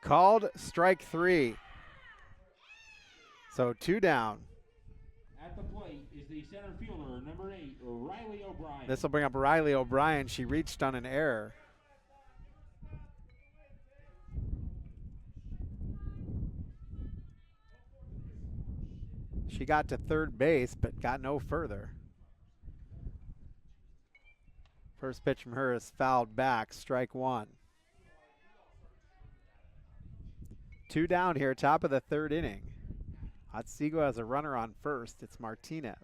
Called strike 3. So 2 down. At the plate is the center fielder, number 8, Riley O'Brien. This will bring up Riley O'Brien. She reached on an error. She got to third base, but got no further. First pitch from her is fouled back, strike 1. 2 down here, top of the third inning. Otsego has a runner on first. It's Martinez.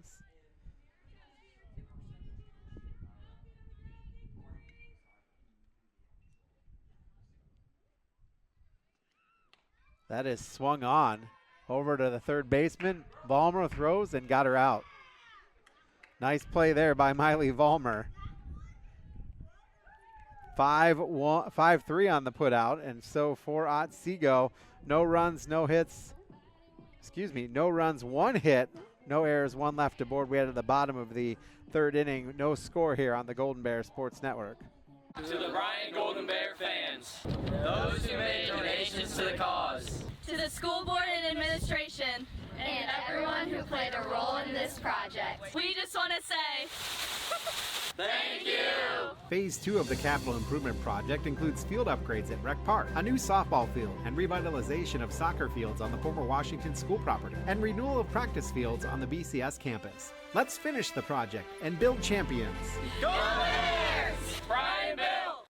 That is swung on. Over to the third baseman. Vollmer throws and got her out. Nice play there by Miley Vollmer. 5-3 on the putout, and so for Otsego, no runs, no hits. Excuse me, no runs, 1 hit, no errors, 1 left aboard. We had at the bottom of the third inning, no score here on the Golden Bear Sports Network. To the Bryan Golden Bear fans, those who made donations to the cause, To the school board and administration, and everyone who played a role in this project. we just want to say thank you! Phase 2 of the capital improvement project includes field upgrades at Rec Park, a new softball field, and revitalization of soccer fields on the former Washington school property, and renewal of practice fields on the BCS campus. Let's finish the project and build champions. Go Bears! Bryan Bill!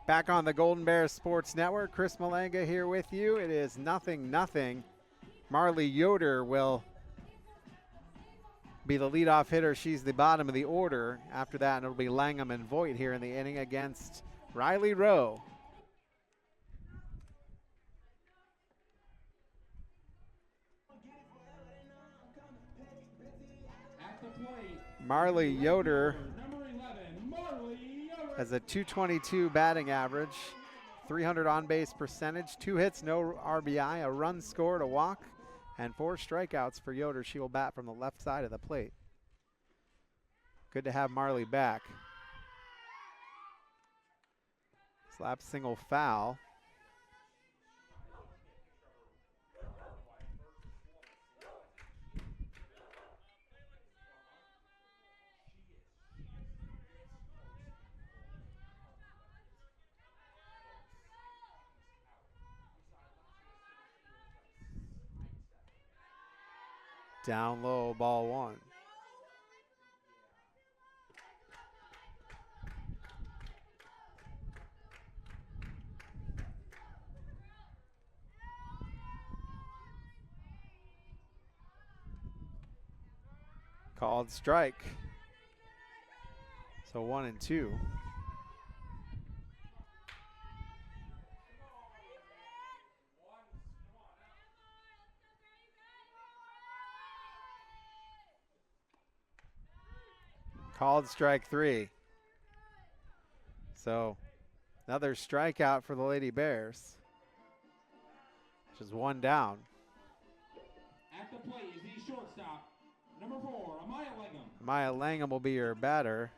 Back on the Golden Bears Sports Network, Chris Malanga here with you. It is 0-0. Marley Yoder will be the leadoff hitter. She's the bottom of the order. After that, it'll be Langham and Voigt here in the inning against Riley Rowe. At the plate, Marley Yoder number 11, Marley Yoder. has a .222 batting average, 300 on-base percentage, 2 hits, no RBI, a run scored, a walk, and 4 strikeouts for Yoder. She will bat from the left side of the plate. Good to have Marley back. Slap single foul. Down low, ball 1. Called strike. So 1-2. Called strike 3. So another strikeout for the Lady Bears, which is 1 down. At the plate is the shortstop, number 4, Amaya Langham. Maya Langham will be your batter.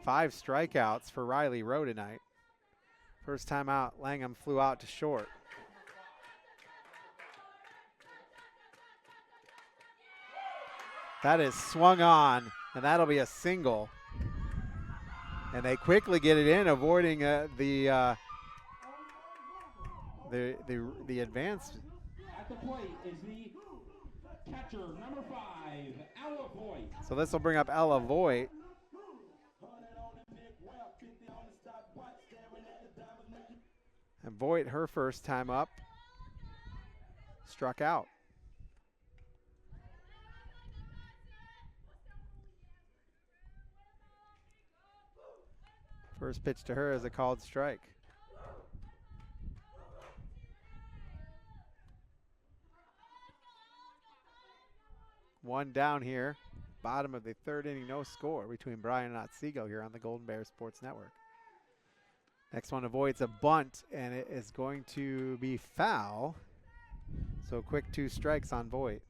5 strikeouts for Riley Rowe tonight. First time out, Langham flew out to short. That is swung on, and that'll be a single. And they quickly get it in, avoiding the advance. At the plate is the catcher, number 5, Ella Voigt. So this will bring up Ella Voigt. And Voigt, her first time up, struck out. First pitch to her is a called strike. One down here. Bottom of the third inning, no score between Bryan and Otsego here on the Golden Bears Sports Network. Next one avoids a bunt, and it is going to be foul. So quick 2 strikes on Voigt.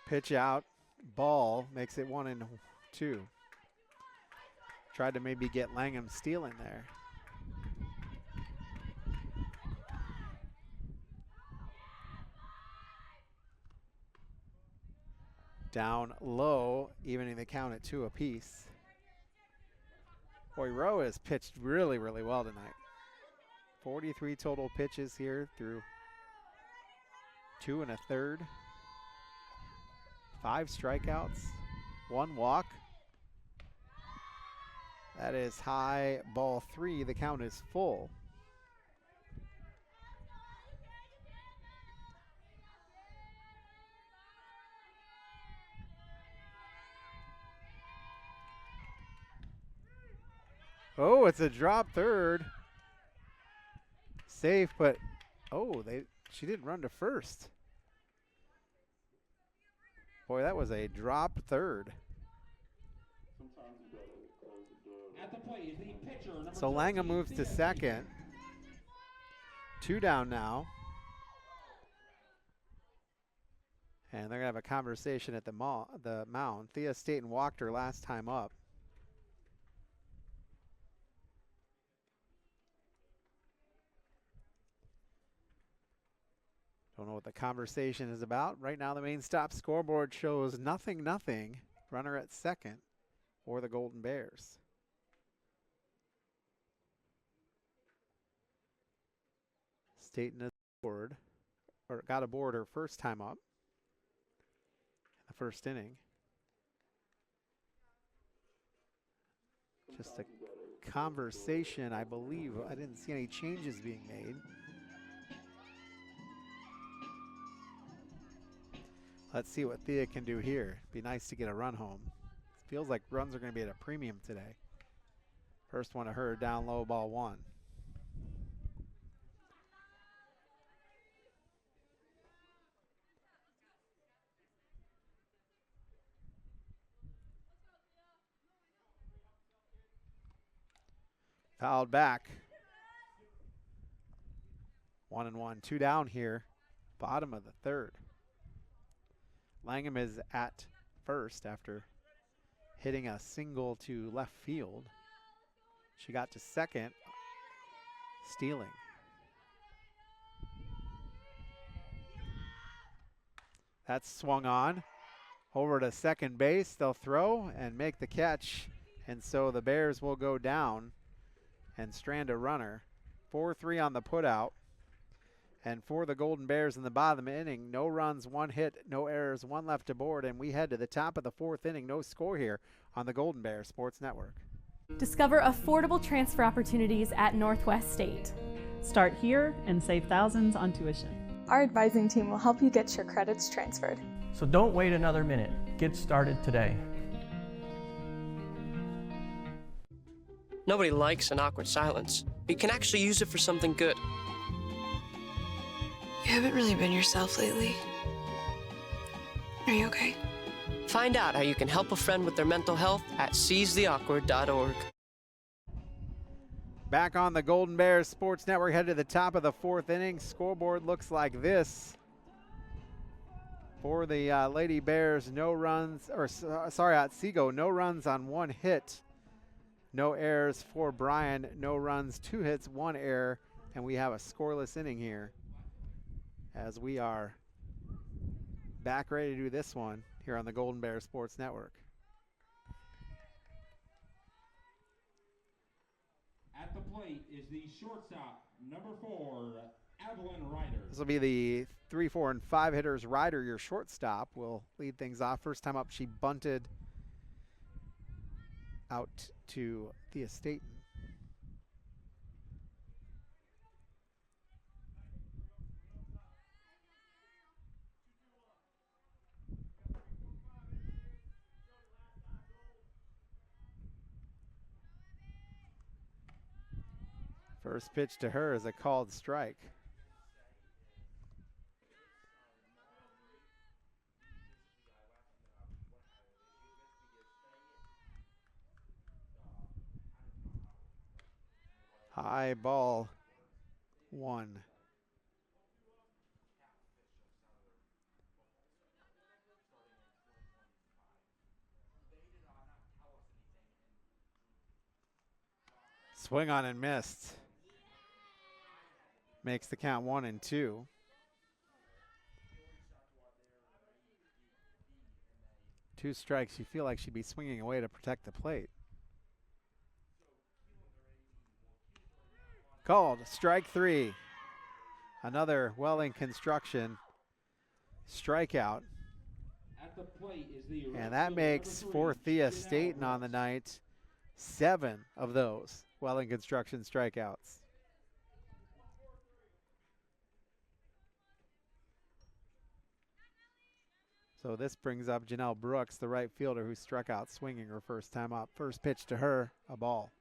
Pitch out, ball, makes it 1-2. Tried to maybe get Langham stealing there. Down low, evening the count at 2 apiece. Boy, Rowe has pitched really, really well tonight. 43 total pitches here through 2 1/3. 5 strikeouts, 1 walk. That is high, ball 3. The count is full. Oh, it's a drop third. Safe, but she didn't run to first. Boy, that was a drop third. At the plate is the pitcher, number So Langham 13, moves to second. 2 down now. And they're going to have a conversation at the mound. Thea Staten walked her last time up. Don't know what the conversation is about. Right now the main stop scoreboard shows 0-0. Runner at second for the Golden Bears. Staten is aboard, or got aboard her first time up in the first inning. Just a conversation, I believe. I didn't see any changes being made. Let's see what Thea can do here. Be nice to get a run home. Feels like runs are going to be at a premium today. First one to her, down low, ball 1. Fouled back. 1-1, 2 down here. Bottom of the third. Langham is at first after hitting a single to left field. She got to second, stealing. That's swung on. Over to second base, they'll throw and make the catch. And so the Bears will go down and strand a runner. 4-3 on the putout. And for the Golden Bears in the bottom inning, no runs, 1 hit, no errors, 1 left aboard, and we head to the top of the 4th inning. No score here on the Golden Bears Sports Network. Discover affordable transfer opportunities at Northwest State. Start here and save thousands on tuition. Our advising team will help you get your credits transferred. So don't wait another minute. Get started today. Nobody likes an awkward silence, but you can actually use it for something good. You haven't really been yourself lately. Are you okay? Find out how you can help a friend with their mental health at seizetheawkward.org. Back on the Golden Bears Sports Network, head to the top of the 4th inning. Scoreboard looks like this. For the Lady Bears, no runs, or sorry, Otsego, no runs on 1 hit. No errors for Bryan, no runs, 2 hits, 1 error, and we have a scoreless inning here as we are back ready to do this one here on the Golden Bears Sports Network. At the plate is the shortstop, number 4, Evelyn Ryder. This will be the 3, 4, and 5 hitters. Ryder, your shortstop, will lead things off. First time up, she bunted out to Thea Staten. First pitch to her is a called strike. High ball 1. Swing on and missed. Makes the count 1-2. Two strikes. You feel like she'd be swinging away to protect the plate. Called strike 3. Another Welling Construction strikeout. At the plate is the And that makes for Thea Staten on the night 7 of those Welling Construction strikeouts. So this brings up Janelle Brooks, the right fielder who struck out swinging her first time up. First pitch to her, a ball.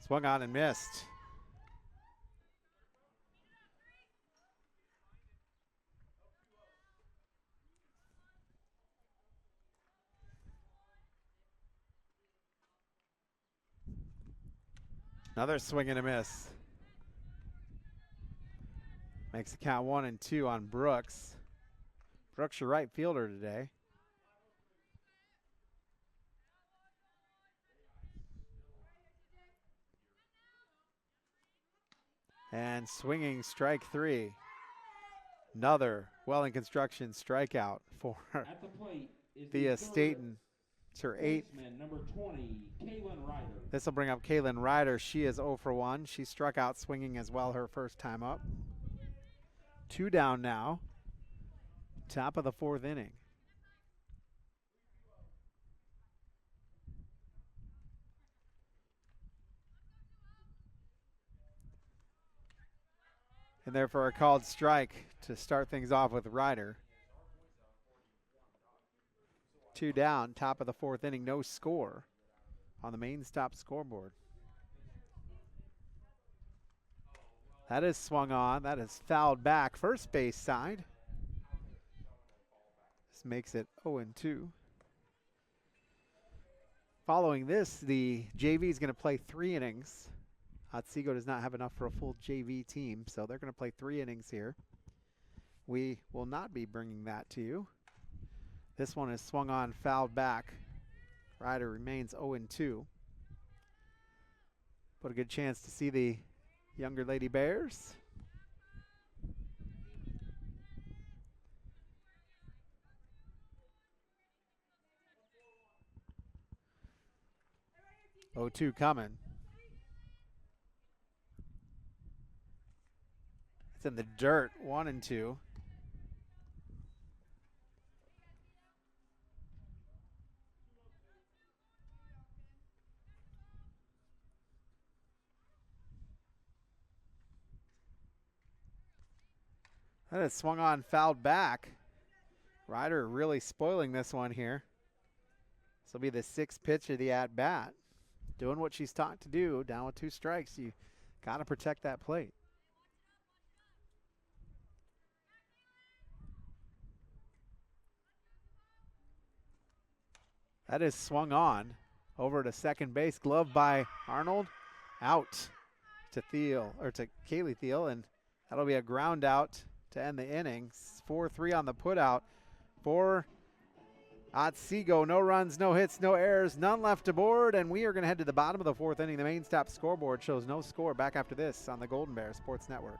Swung on and missed. Another swing and a miss. Makes the count 1-2 on Brooks. Brooks, your right fielder today. And swinging strike 3. Another Welling Construction strikeout for At the plate is Thea the Staten. It's her 8th. baseman, number 20, Kaylin Ryder. This will bring up Kaylin Ryder. She is 0 for 1. She struck out swinging as well her first time up. 2 down now. Top of the 4th inning. And therefore a called strike to start things off with Ryder. 2 down, top of the 4th inning, no score on the main stop scoreboard. That is swung on, that is fouled back, first base side. This makes it 0-2. Following this, the JV is going to play 3 innings. Otsego does not have enough for a full JV team, so they're going to play 3 innings here. We will not be bringing that to you. This one is swung on, fouled back. Ryder remains 0-2. But a good chance to see the younger Lady Bears. (0-2) coming. It's in the dirt, 1-2. That is swung on, fouled back. Ryder really spoiling this one here. This will be the 6th pitch of the at-bat. Doing what she's taught to do, down with 2 strikes. You got to protect that plate. That is swung on over to second base. Glove by Arnold. Out to Thiel, or to Kaylee Thiel, and that'll be a ground out to end the inning. 4-3 on the putout for Otsego. No runs, no hits, no errors, none left aboard, and we are going to head to the bottom of the 4th inning. The main stop scoreboard shows no score. Back after this on the Golden Bear Sports Network.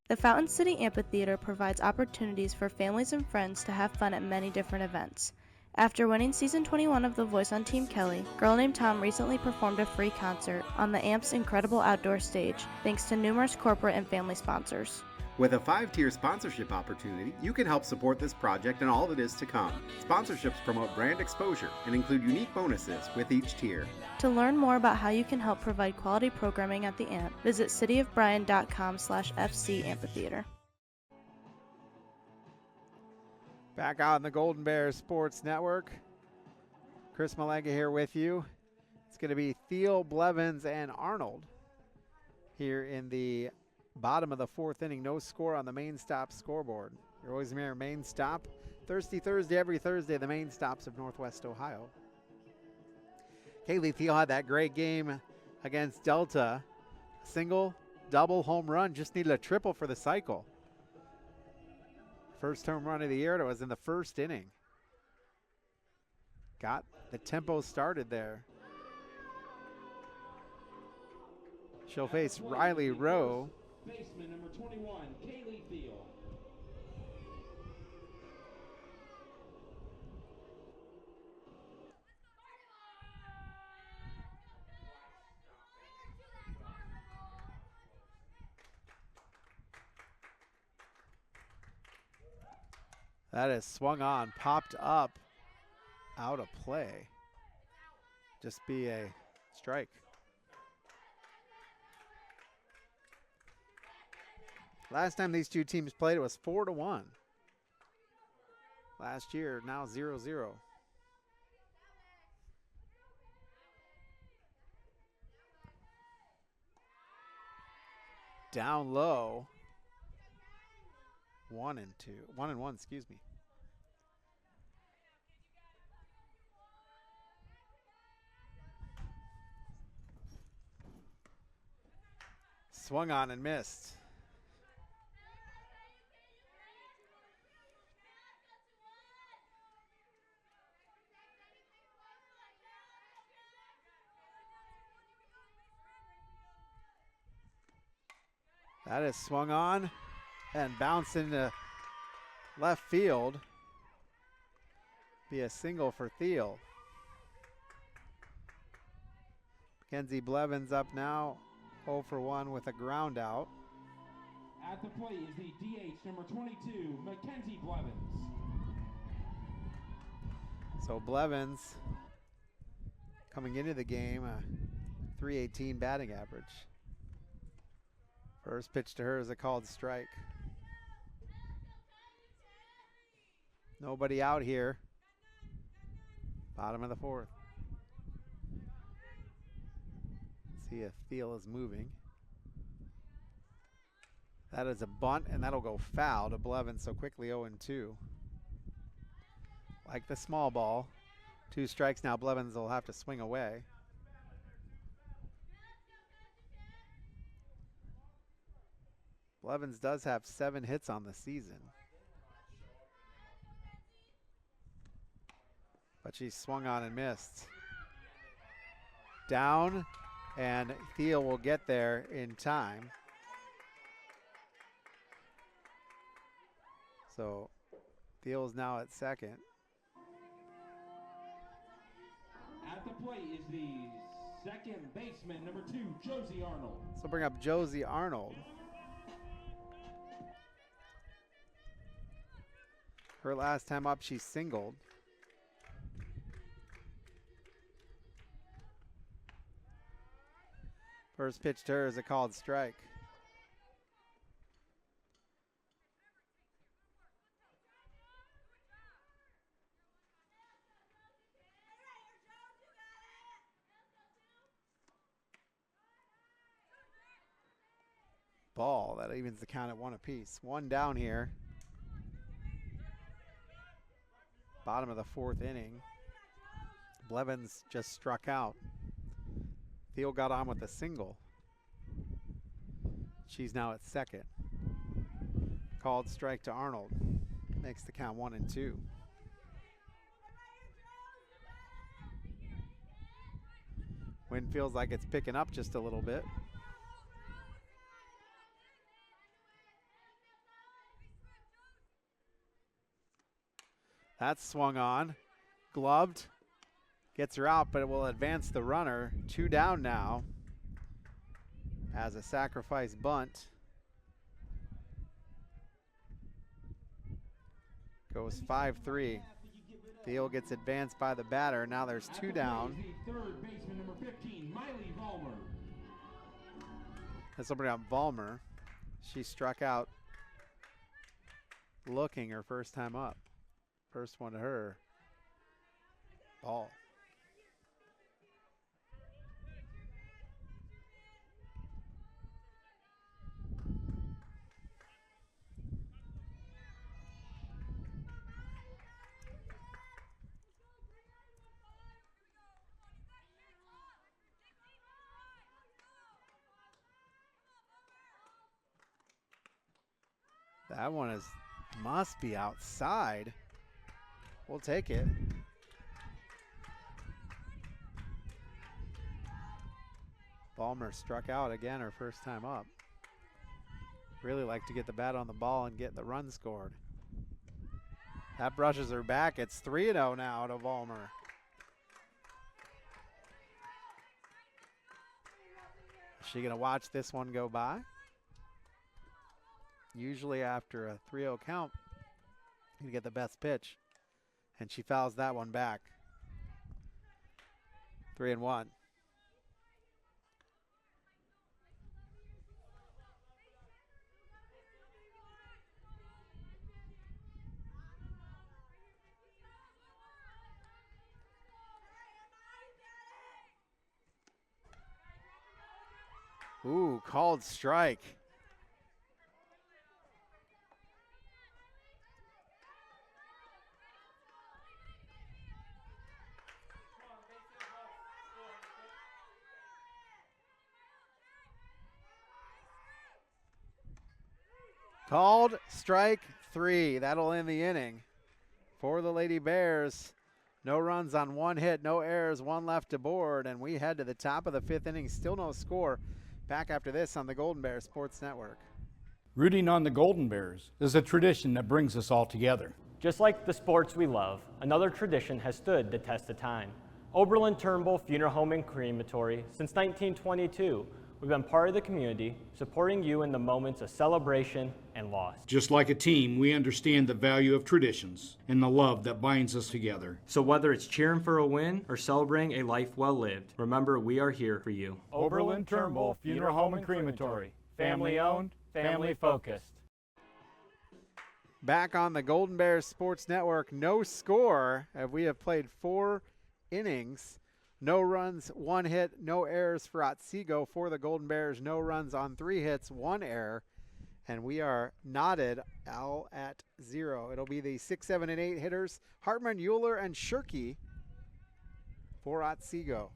The Fountain City Amphitheater provides opportunities for families and friends to have fun at many different events. After winning season 21 of The Voice on Team Kelly, Girl Named Tom recently performed a free concert on the AMP's incredible outdoor stage, thanks to numerous corporate and family sponsors. With a 5-tier sponsorship opportunity, you can help support this project and all that is to come. Sponsorships promote brand exposure and include unique bonuses with each tier. To learn more about how you can help provide quality programming at the AMP, visit cityofbryan.com/FC amphitheater. Back out on the Golden Bears Sports Network. Chris Malanga here with you. It's going to be Thiel, Blevins, and Arnold here in the bottom of the 4th inning. No score on the main stop scoreboard. Your Oisemere main stop. Thirsty Thursday, every Thursday, the main stops of Northwest Ohio. Kaylee Thiel had that great game against Delta. Single, double, home run. Just needed a triple for the cycle. First home run of the year. It was in the 1st inning. Got the tempo started there. She'll face Riley Rowe. Baseman number 21, Kaylee Thiel. That is swung on, popped up, out of play. Just be a strike. Last time these two teams played, it was 4-1. Last year, now 0-0. Down low. 1-1, excuse me. Swung on and missed. That is swung on and bounced into left field. Be a single for Thiel. Mackenzie Blevins up now, 0 for 1 with a ground out. At the plate is the DH number 22, Mackenzie Blevins. So Blevins coming into the game, a .318 batting average. First pitch to her is a called strike. Nobody out here. Bottom of the 4th. See if Thiel is moving. That is a bunt, and that'll go foul to Blevins so quickly. 0-2. Like the small ball. 2 strikes now. Blevins will have to swing away. Blevins does have 7 hits on the season. But she swung on and missed. Down, and Thiel will get there in time. So Thiel is now at second. At the plate is the second baseman, number 2, Josie Arnold. So bring up Josie Arnold. Her last time up, she singled. First pitch to her is a called strike. Ball, that evens the count at 1 apiece. 1 down here. Bottom of the 4th inning. Blevins just struck out. Thiel got on with a single. She's now at second. Called strike to Arnold. Makes the count 1-2. Wind feels like it's picking up just a little bit. That's swung on. gloved. Gets her out, but it will advance the runner. 2 down now as a sacrifice bunt. Goes 5-3. Thiel gets advanced by the batter. Now there's 2 down. Third baseman number 15, Miley Vollmer. This will bring up Vollmer. She struck out looking her first time up. First one to her. Ball. That one must be outside. We'll take it. Vollmer struck out again her first time up. Really like to get the bat on the ball and get the run scored. That brushes her back. It's 3-0 now to Vollmer. Is she going to watch this one go by? Usually after a 3-0 count, you get the best pitch. And she fouls that one back. 3-1. Ooh, called strike. Called strike 3. That'll end the inning for the Lady Bears. No runs on 1 hit, no errors, 1 left to board, and we head to the top of the 5th inning. Still no score. Back after this on the Golden Bears Sports Network. Rooting on the Golden Bears is a tradition that brings us all together. Just like the sports we love, another tradition has stood the test of time. Oberlin Turnbull Funeral Home and Crematory since 1922. We've been part of the community, supporting you in the moments of celebration and loss. Just like a team, we understand the value of traditions and the love that binds us together. So whether it's cheering for a win or celebrating a life well lived, remember we are here for you. Oberlin Turnbull Funeral Home and Crematory. Family owned, family focused. Back on the Golden Bears Sports Network, no score. We have played 4 innings. No runs, 1 hit, no errors for Otsego. For the Golden Bears, no runs on 3 hits, 1 error. And we are knotted all at 0. It'll be the 6, 7, and 8 hitters, Hartman, Euler, and Shirky for Otsego.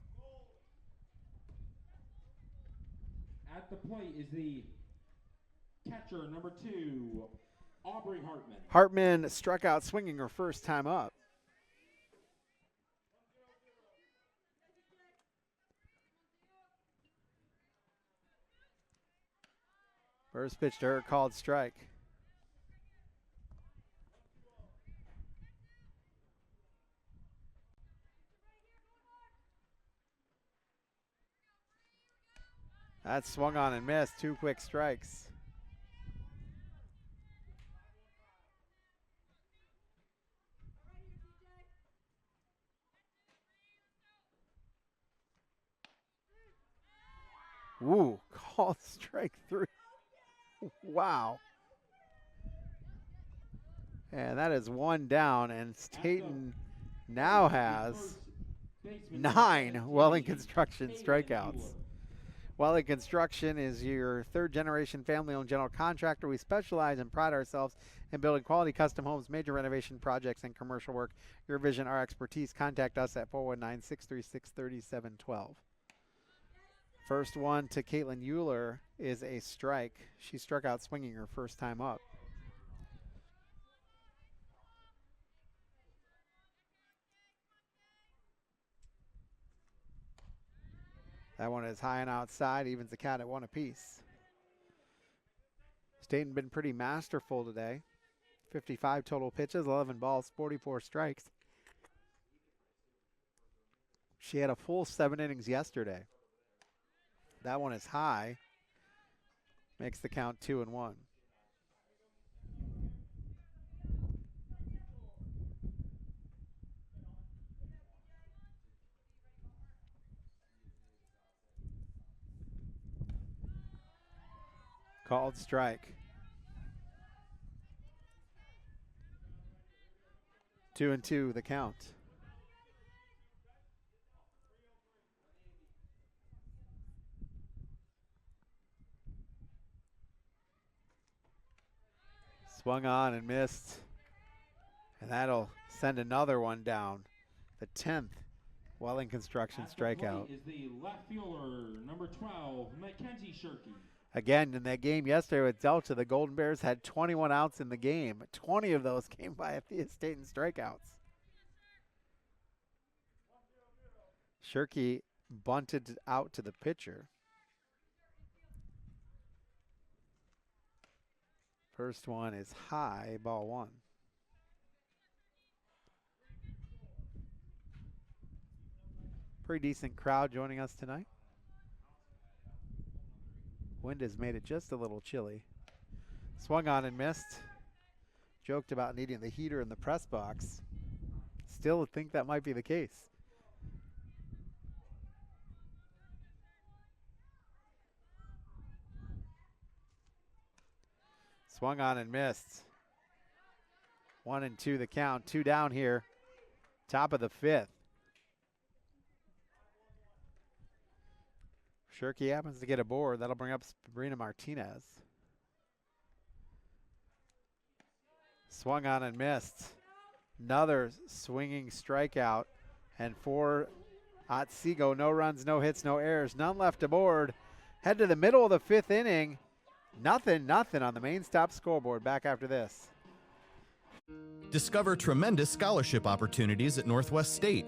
At the plate is the catcher, number 2, Aubrey Hartman. Hartman struck out swinging her first time up. First pitch to her, called strike. That swung on and missed. 2 quick strikes. Ooh, called strike 3. Wow. And that is 1 down, and Staten now has 9 Welling Construction strikeouts. Welling Construction is your 3rd-generation family-owned general contractor. We specialize and pride ourselves in building quality custom homes, major renovation projects, and commercial work. Your vision, our expertise. Contact us at 419-636-3712. First one to Caitlin Euler is a strike. She struck out swinging her first time up. That one is high and outside, evens the count at 1 apiece. Staten been pretty masterful today. 55 total pitches, 11 balls, 44 strikes. She had a full 7 innings yesterday. That one is high. Makes the count 2-1. Called strike. 2-2 the count. Swung on and missed. And that'll send another one down. The 10th Welling Construction strikeout. Is the left fielder, number 12, Mackenzie Shirkey. Again, in that game yesterday with Delta, the Golden Bears had 21 outs in the game. 20 of those came by Athea State in strikeouts. Shirkey bunted out to the pitcher. First one is high, ball 1. Pretty decent crowd joining us tonight. Wind has made it just a little chilly. Swung on and missed. Joked about needing the heater in the press box. Still think that might be the case. Swung on and missed. 1-2 the count. 2 down here. Top of the 5th. Shirkey happens to get aboard. That'll bring up Sabrina Martinez. Swung on and missed. Another swinging strikeout. And for Otsego, no runs, no hits, no errors. None left aboard. Head to the middle of the 5th inning. Nothing on the main stop scoreboard. Back after this. Discover tremendous scholarship opportunities at Northwest State.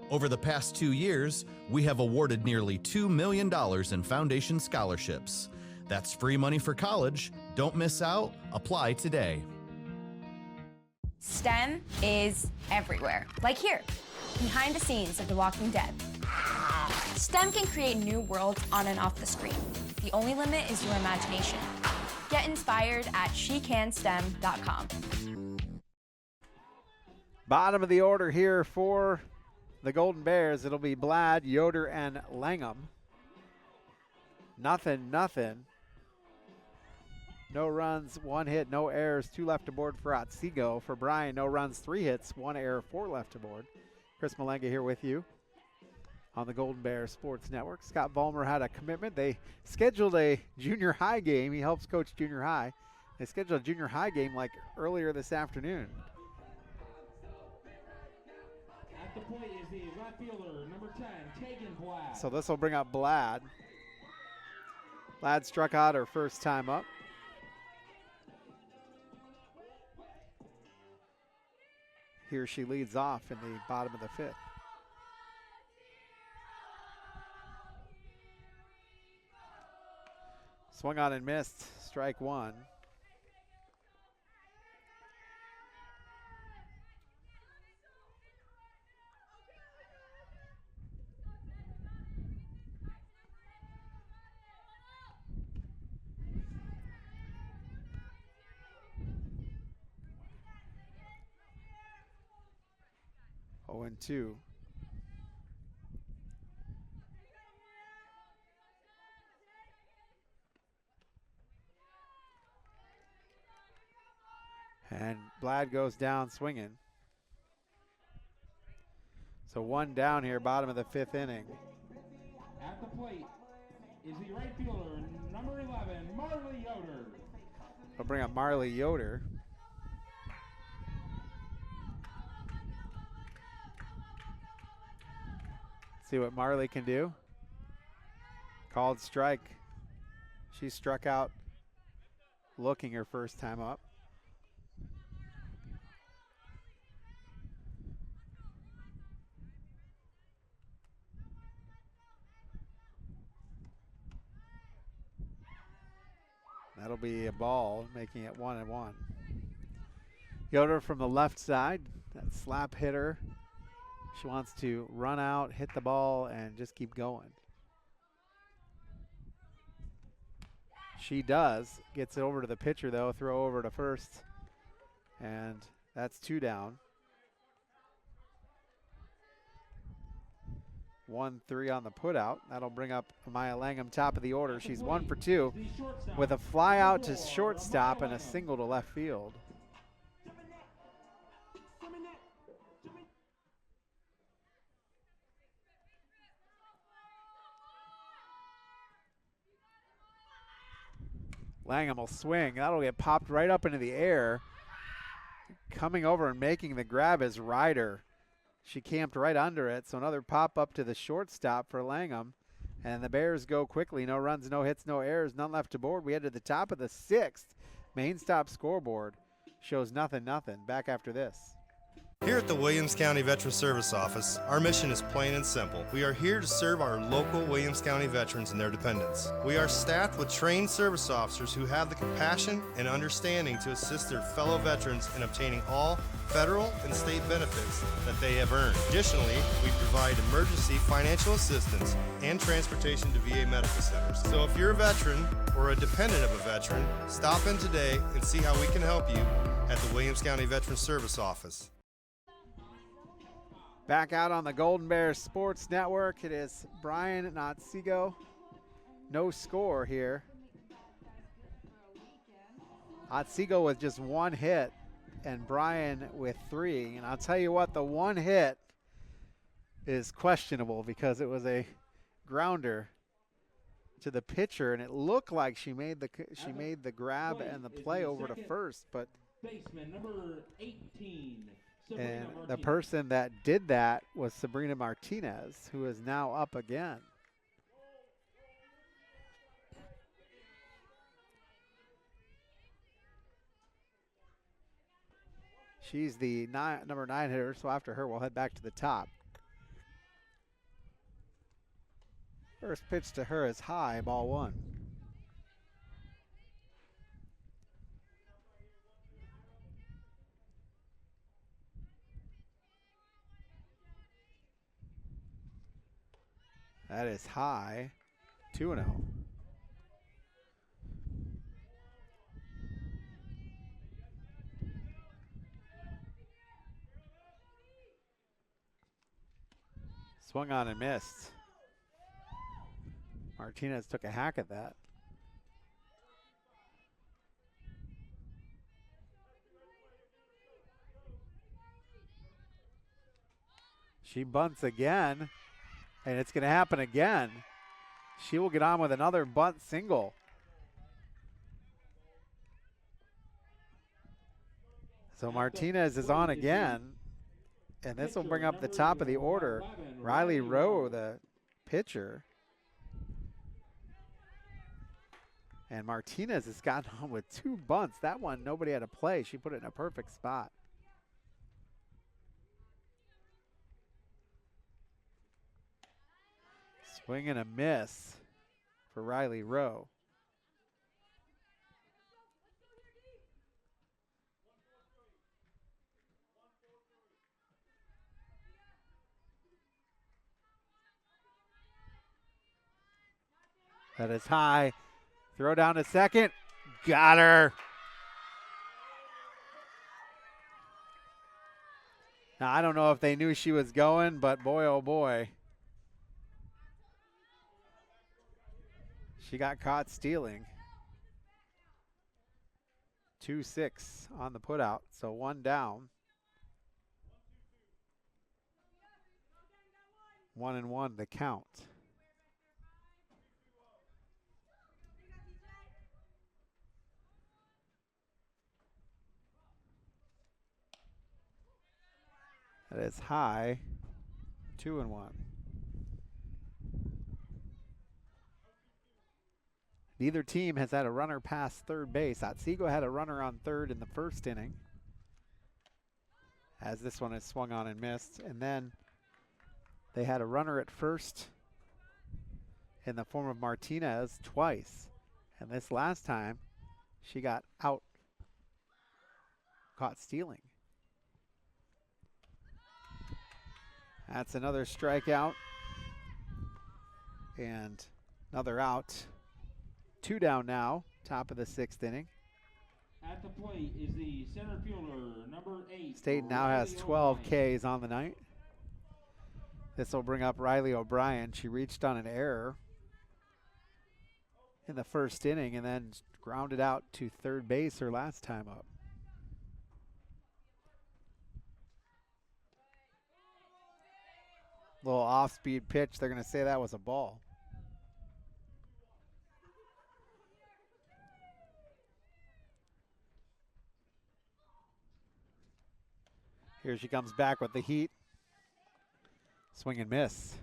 Over the past 2 years, we have awarded nearly $2 million in foundation scholarships. That's free money for college. Don't miss out. Apply today. STEM is everywhere. Like here, behind the scenes of The Walking Dead. STEM can create new worlds on and off the screen. The only limit is your imagination. Get inspired at shecanstem.com. Bottom of the order here for the Golden Bears. It'll be Blad, Yoder, and Langham. Nothing. No runs, 1 hit, no errors, 2 left aboard for Otsego. For Bryan, no runs, 3 hits, 1 error, 4 left aboard. Chris Malanga here with you on the Golden Bears Sports Network. Scott Vollmer had a commitment. They scheduled a junior high game. He helps coach junior high. They scheduled a junior high game like earlier this afternoon. At the plate is the left fielder, number 10, Tegan Black. So this will bring up Blad. Blad struck out her first time up. Here she leads off in the bottom of the 5th. Swung on and missed, strike 1. Oh, and 2. And Blad goes down swinging. So 1 down here, bottom of the 5th inning. At the plate is the right fielder, number 11, Marley Yoder. We'll bring up Marley Yoder. See what Marley can do. Called strike. She struck out looking her first time up. That'll be a ball, making it 1-1. Yoder from the left side, that slap hitter. She wants to run out, hit the ball, and just keep going. She does. Gets it over to the pitcher, though. Throw over to first. And that's 2 down. 1-3 on the putout. That'll bring up Maya Langham top of the order. She's 1 for 2 with a fly out to shortstop and a single to left field. Langham will swing. That'll get popped right up into the air. Coming over and making the grab is Ryder. She camped right under it, so another pop up to the shortstop for Langham. And the Bears go quickly. No runs, no hits, no errors, none left to board. We head to the top of the 6th. Main stop scoreboard shows nothing. Back after this. Here at the Williams County Veteran Service Office, our mission is plain and simple. We are here to serve our local Williams County veterans and their dependents. We are staffed with trained service officers who have the compassion and understanding to assist their fellow veterans in obtaining all federal and state benefits that they have earned. Additionally, we provide emergency financial assistance and transportation to VA medical centers. So if you're a veteran or a dependent of a veteran, stop in today and see how we can help you at the Williams County Veteran Service Office. Back out on the Golden Bears Sports Network, it is Bryan and Otsego. No score here. Otsego with just 1 hit and Bryan with 3. And I'll tell you what, the 1 hit is questionable because it was a grounder to the pitcher, and it looked like she made the grab and the play over to first, but baseman number 18. and the person that did that was Sabrina Martinez, who is now up again. She's the number 9 hitter, so after her, we'll head back to the top. First pitch to her is high, ball 1. That is high, 2-0. Swung on and missed. Martinez took a hack at that. She bunts again, and it's going to happen again. She will get on with another bunt single. So Martinez is on again, and this will bring up the top of the order. Riley Rowe, the pitcher. And Martinez has gotten on with 2 bunts. That one, nobody had to play. She put it in a perfect spot. Swing and a miss for Riley Rowe. That is high. Throw down to second. Got her. Now, I don't know if they knew she was going, but boy, oh boy. She got caught stealing. 2-6 on the putout, so 1 down. 1-1 the count. That is high, 2-1. Neither team has had a runner past third base. Otsego had a runner on third in the first inning, as this one is swung on and missed. And then they had a runner at first in the form of Martinez twice. And this last time, she got out, caught stealing. That's another strikeout. And another out. 2 down now, top of the 6th inning. At the plate is the center fielder, number 8. State now has 12 Ks on the night. This will bring up Riley O'Brien. She reached on an error in the 1st inning and then grounded out to 3rd base her last time up. Little off-speed pitch. They're going to say that was a ball. Here she comes back with the heat. Swing and miss.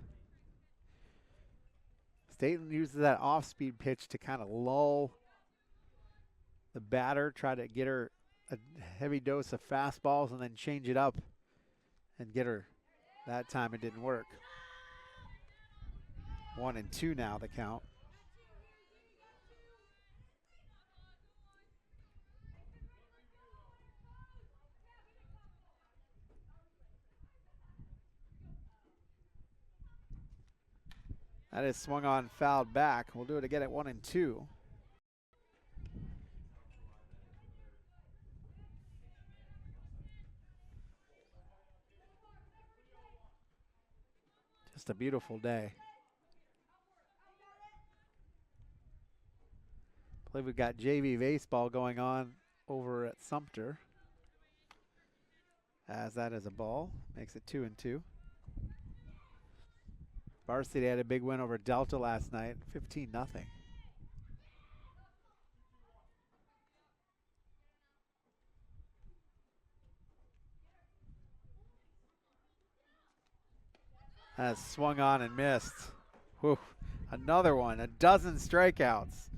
Staten uses that off-speed pitch to kind of lull the batter, try to get her a heavy dose of fastballs and then change it up and get her. That time it didn't work. 1-2 now the count. That is swung on, fouled back. We'll do it again at 1-2. Just a beautiful day. I believe we've got JV baseball going on over at Sumter. As that is a ball, makes it 2-2. Varsity had a big win over Delta last night, 15-0. Has swung on and missed. Whew. Another one, a dozen strikeouts.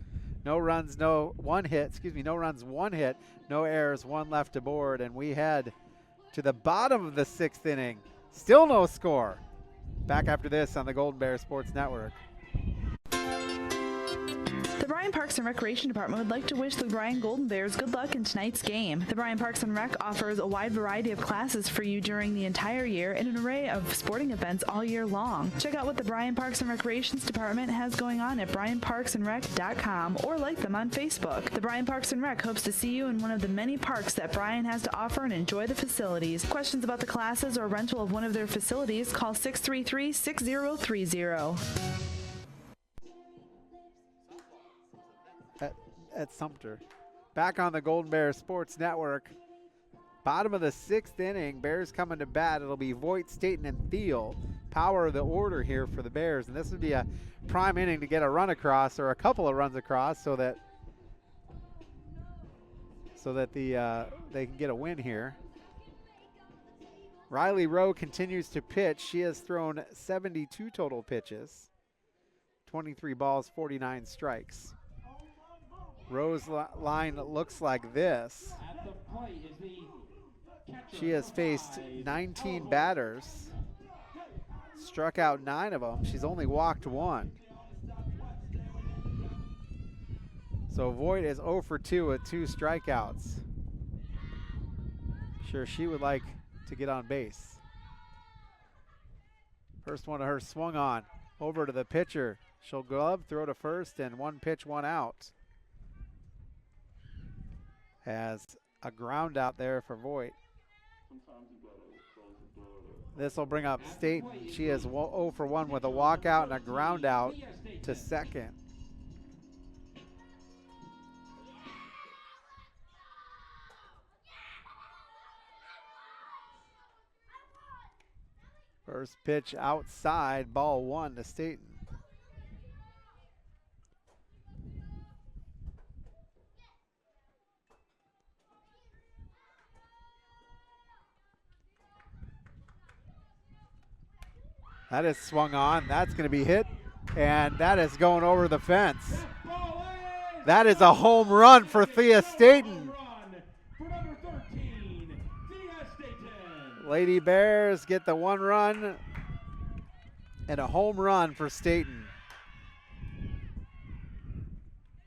No runs, no runs, 1 hit, no errors, 1 left aboard, and we head to the bottom of the 6th inning. Still no score. Back after this on the Golden Bear Sports Network. The Bryan Parks and Recreation Department would like to wish the Bryan Golden Bears good luck in tonight's game. The Bryan Parks and Rec offers a wide variety of classes for you during the entire year and an array of sporting events all year long. Check out what the Bryan Parks and Recreations Department has going on at bryanparksandrec.com or like them on Facebook. The Bryan Parks and Rec hopes to see you in one of the many parks that Bryan has to offer and enjoy the facilities. Questions about the classes or rental of one of their facilities, call 633-6030. At Sumter. Back on the Golden Bear Sports Network. Bottom of the 6th inning. Bears coming to bat. It'll be Voigt, Staten, and Thiel. Power of the order here for the Bears. And this would be a prime inning to get a run across or a couple of runs across so that they can get a win here. Riley Rowe continues to pitch. She has thrown 72 total pitches. 23 balls, 49 strikes. Rowe's line looks like this. She has faced 19 batters, struck out 9 of them. She's only walked 1. So Voigt is 0 for 2 with 2 strikeouts. Sure, she would like to get on base. First one of her swung on. Over to the pitcher. She'll glove, throw to first, and 1 pitch, 1 out. Has a ground out there for Voigt. This will bring up Staten. She is 0 for 1 with a walkout and a ground out to second. First pitch outside, ball 1 to Staten. That is swung on. That's going to be hit, and that is going over the fence. That is a home run for Thea Staten. Lady Bears get the 1 run and a home run for Staten.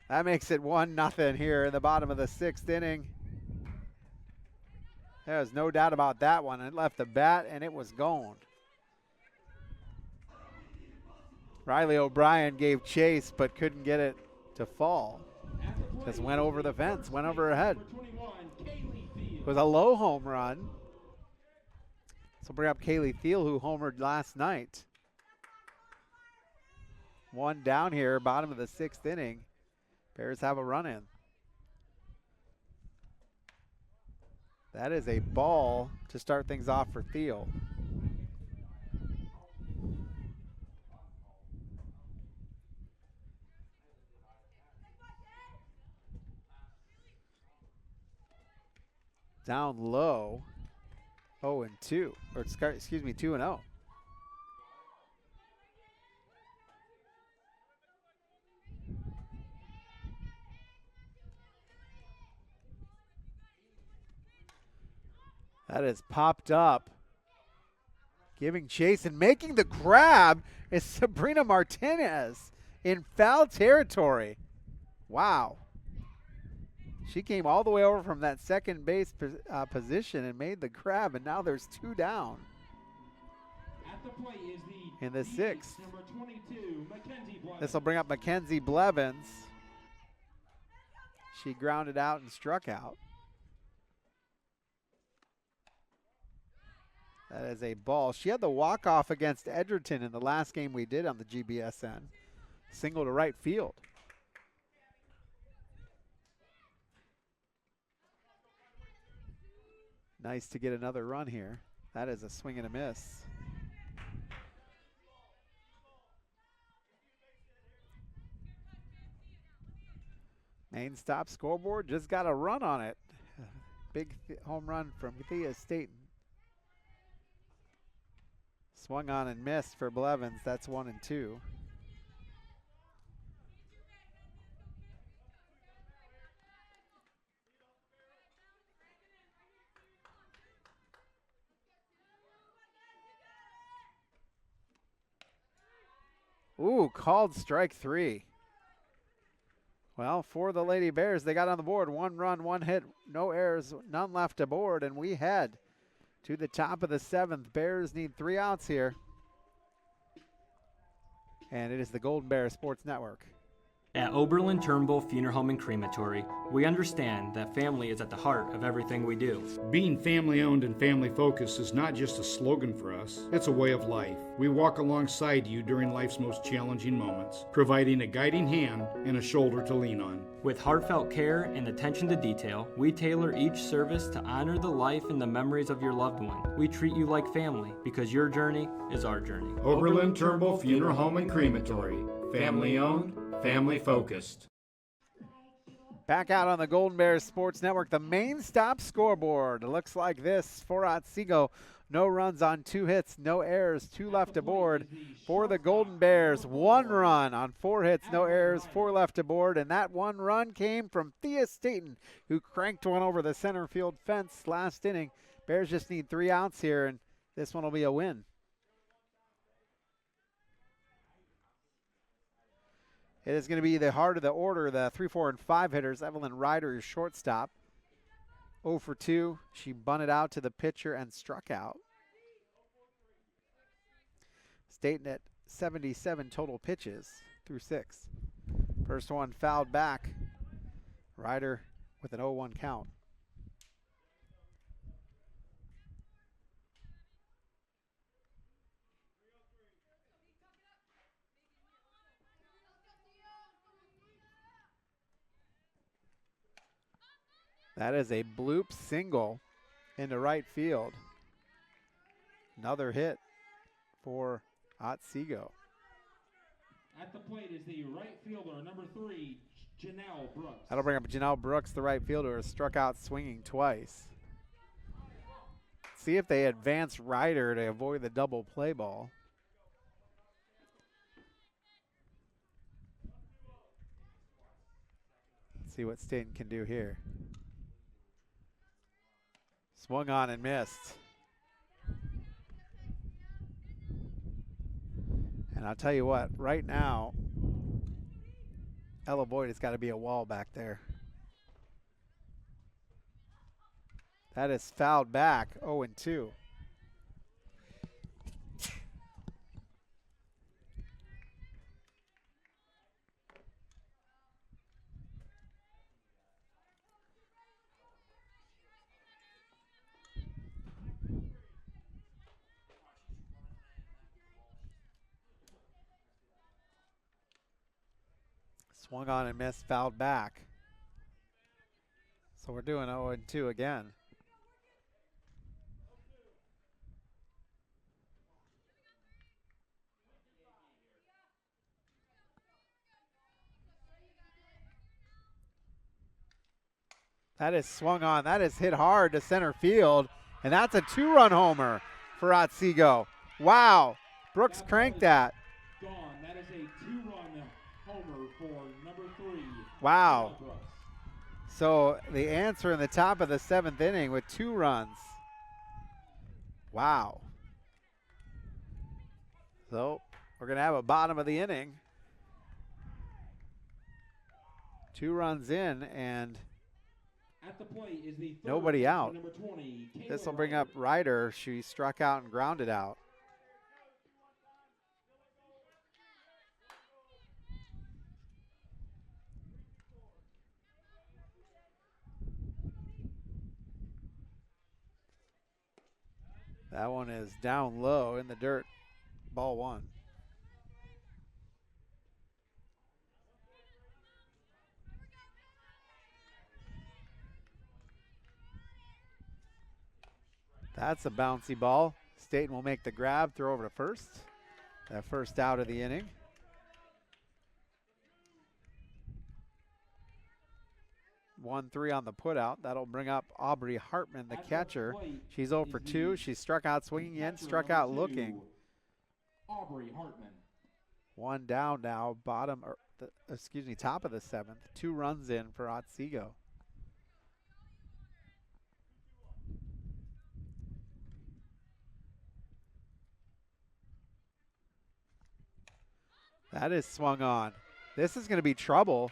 That makes it 1-0 here in the bottom of the 6th inning. There's no doubt about that one. It left the bat and it was gone. Riley O'Brien gave chase but couldn't get it to fall. Just went over the fence, went over her head. It was a low home run. So bring up Kaylee Thiel, who homered last night. One down here, bottom of the 6th inning. Bears have a run in. That is a ball to start things off for Thiel. Down low, 0-2, or excuse me, 2-0. That is popped up. Giving chase and making the grab is Sabrina Martinez in foul territory. Wow. She came all the way over from that second base position and made the grab, and now there's 2 down. At the plate is the in the 6th. number 22, Mackenzie Blevins. This will bring up Mackenzie Blevins. She grounded out and struck out. That is a ball. She had the walk-off against Edgerton in the last game we did on the GBSN. Single to right field. Nice to get another run here. That is a swing and a miss. Main stop scoreboard just got a run on it. Big home run from Thea Staten. Swung on and missed for Blevins. That's 1-2. Ooh, called strike 3. Well, for the Lady Bears, they got on the board. 1 run, 1 hit, no errors, none left aboard, and we head to the top of the 7th. Bears need 3 outs here. And it is the Golden Bear Sports Network. At Oberlin, Turnbull Funeral Home and Crematory, we understand that family is at the heart of everything we do. Being family-owned and family-focused is not just a slogan for us, it's a way of life. We walk alongside you during life's most challenging moments, providing a guiding hand and a shoulder to lean on. With heartfelt care and attention to detail, we tailor each service to honor the life and the memories of your loved one. We treat you like family because your journey is our journey. Oberlin, Turnbull Funeral Home and Crematory. Family-owned, family-focused. Back out on the Golden Bears Sports Network, the main stop scoreboard looks like this for Otsego. No runs on 2 hits, no errors, 2 left aboard for the Golden Bears. 1 run on 4 hits, no errors, 4 left aboard, and that 1 run came from Thea Staten, who cranked one over the center field fence last inning. Bears just need 3 outs here, and this one will be a win. It is going to be the heart of the order, the 3, 4, and 5 hitters. Evelyn Ryder is shortstop. 0 for 2. She bunted out to the pitcher and struck out. Staten at 77 total pitches through 6. First one fouled back. Ryder with an 0-1 count. That is a bloop single into right field. Another hit for Otsego. At the plate is the right fielder, number 3, Janelle Brooks. That'll bring up Janelle Brooks, the right fielder, who has struck out swinging twice. See if they advance Ryder to avoid the double play ball. Let's see what Staten can do here. Swung on and missed. And I'll tell you what, right now, Ella Boyd has got to be a wall back there. That is fouled back, 0-2. Swung on and missed, fouled back. So we're doing 0-2 again. That is swung on. That is hit hard to center field. And that's a 2-run homer for Otsego. Wow. Brooks cranked that. Gone. That is a 2-run homer for number 3. Wow. So the answer in the top of the 7th inning with 2 runs. Wow. So we're going to have a bottom of the inning. 2 runs in and at the plate is the nobody out. Number 20, this will bring up Ryder. She struck out and grounded out. That one is down low in the dirt. Ball 1. That's a bouncy ball. Staten will make the grab, throw over to first. That first out of the inning. One 3 on the put out. That'll bring up Aubrey Hartman, the catcher. She's 0 for 2. She struck out swinging in, struck out looking. Aubrey Hartman. 1 down now, top of the 7th. 2 runs in for Otsego. That is swung on. This is going to be trouble.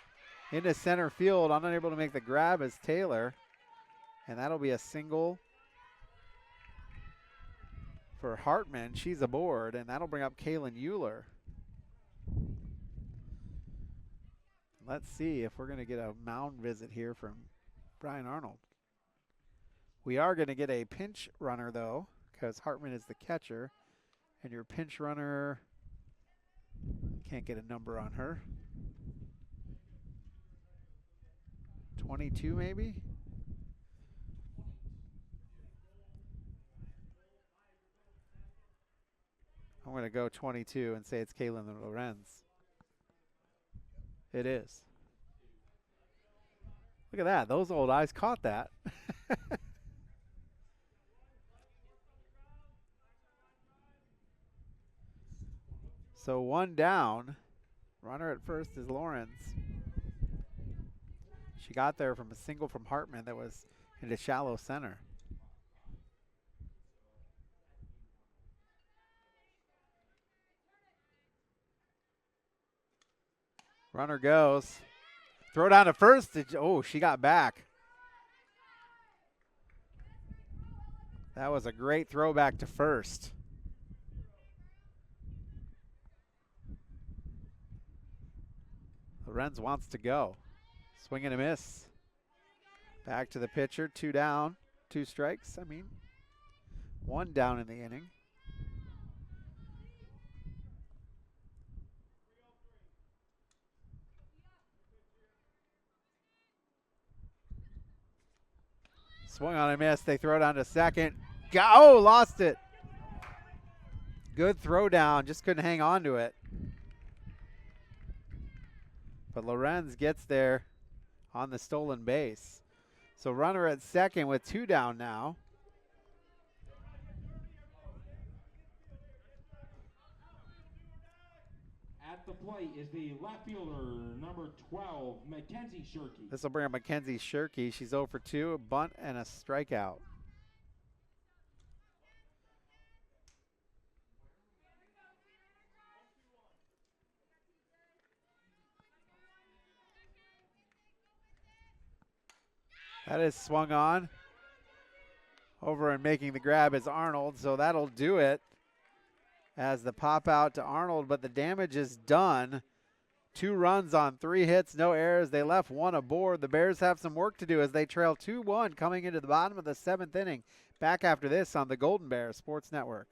Into center field, unable to make the grab is Taylor. And that'll be a single for Hartman. She's aboard, and that'll bring up Kaylin Euler. Let's see if we're going to get a mound visit here from Brian Arnold. We are going to get a pinch runner, though, because Hartman is the catcher. And your pinch runner, can't get a number on her. 22 maybe? I'm going to go 22 and say it's Kaylin Lorenz. It is. Look at that. Those old eyes caught that. So 1 down. Runner at first is Lawrence. She got there from a single from Hartman that was into shallow center. Runner goes. Throw down to first. Oh, she got back. That was a great throwback to first. Lorenz wants to go. Swing and a miss. Back to the pitcher. 2 down. 2 strikes. 1 down in the inning. Swung on and missed. They throw down to second. Lost it. Good throw down. Just couldn't hang on to it. But Lorenz gets there on the stolen base. So runner at second with 2 down now. At the plate is the left fielder, number 12, Mackenzie Shirkey. This will bring up Mackenzie Shirkey. She's 0 for 2, a bunt and a strikeout. That is swung on. Over and making the grab is Arnold, so that'll do it as the pop out to Arnold, but the damage is done. 2 runs on 3 hits, no errors. They left 1 aboard. The Bears have some work to do as they trail 2-1 coming into the bottom of the 7th inning. Back after this on the Golden Bears Sports Network.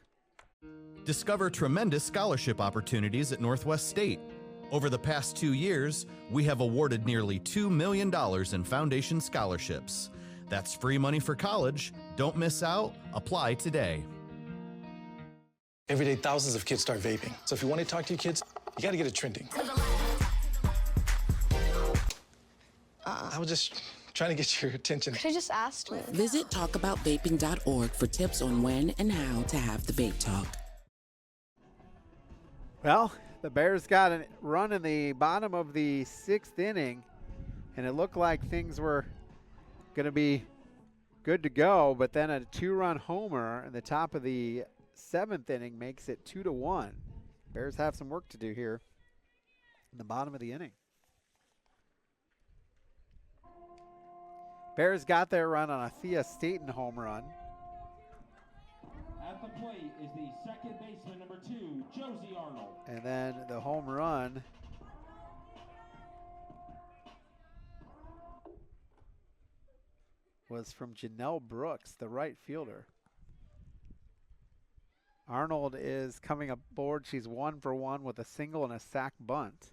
Discover tremendous scholarship opportunities at Northwest State. Over the past 2 years, we have awarded nearly $2 million in foundation scholarships. That's free money for college. Don't miss out. Apply today. Every day, thousands of kids start vaping. So if you want to talk to your kids, you got to get it trending. I was just trying to get your attention. Could I just ask? Visit talkaboutvaping.org for tips on when and how to have the vape talk. Well, the Bears got a run in the bottom of the 6th inning, and it looked like things were going to be good to go, but then a 2-run homer in the top of the 7th inning makes it 2-1. Bears have some work to do here in the bottom of the inning. Bears got their run on a Thea Staten home run. At the plate is the second baseman, number 2, Josie Arnold. And then the home run was from Janelle Brooks, the right fielder. Arnold is coming aboard. She's 1 for 1 with a single and a sac bunt.